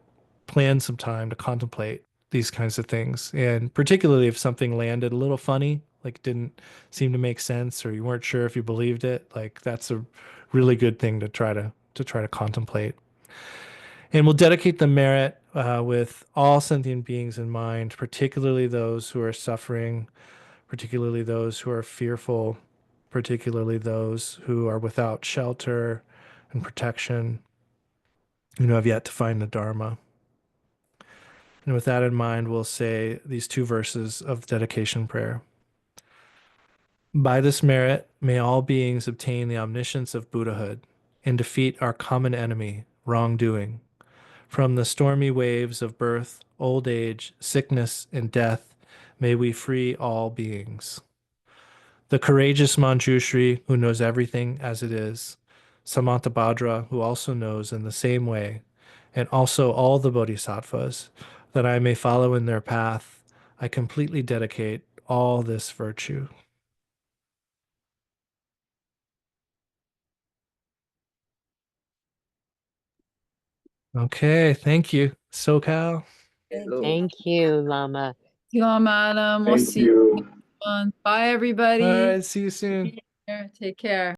plan some time to contemplate these kinds of things. And particularly if something landed a little funny, like didn't seem to make sense, or you weren't sure if you believed it, like that's a really good thing to try to contemplate. And we'll dedicate the merit with all sentient beings in mind, particularly those who are suffering, particularly those who are fearful, particularly those who are without shelter and protection, who have yet to find the Dharma. And with that in mind, we'll say these 2 verses of dedication prayer. By this merit, may all beings obtain the omniscience of Buddhahood and defeat our common enemy, wrongdoing. From the stormy waves of birth, old age, sickness, and death, may we free all beings. The courageous Manjushri, who knows everything as it is, Samantabhadra, who also knows in the same way, and also all the bodhisattvas, that I may follow in their path, I completely dedicate all this virtue. Okay, thank you, SoCal. Thank you, Lama. You, madam. We'll Thank see you you. next month. Bye, All everybody. right, see you soon. Take care.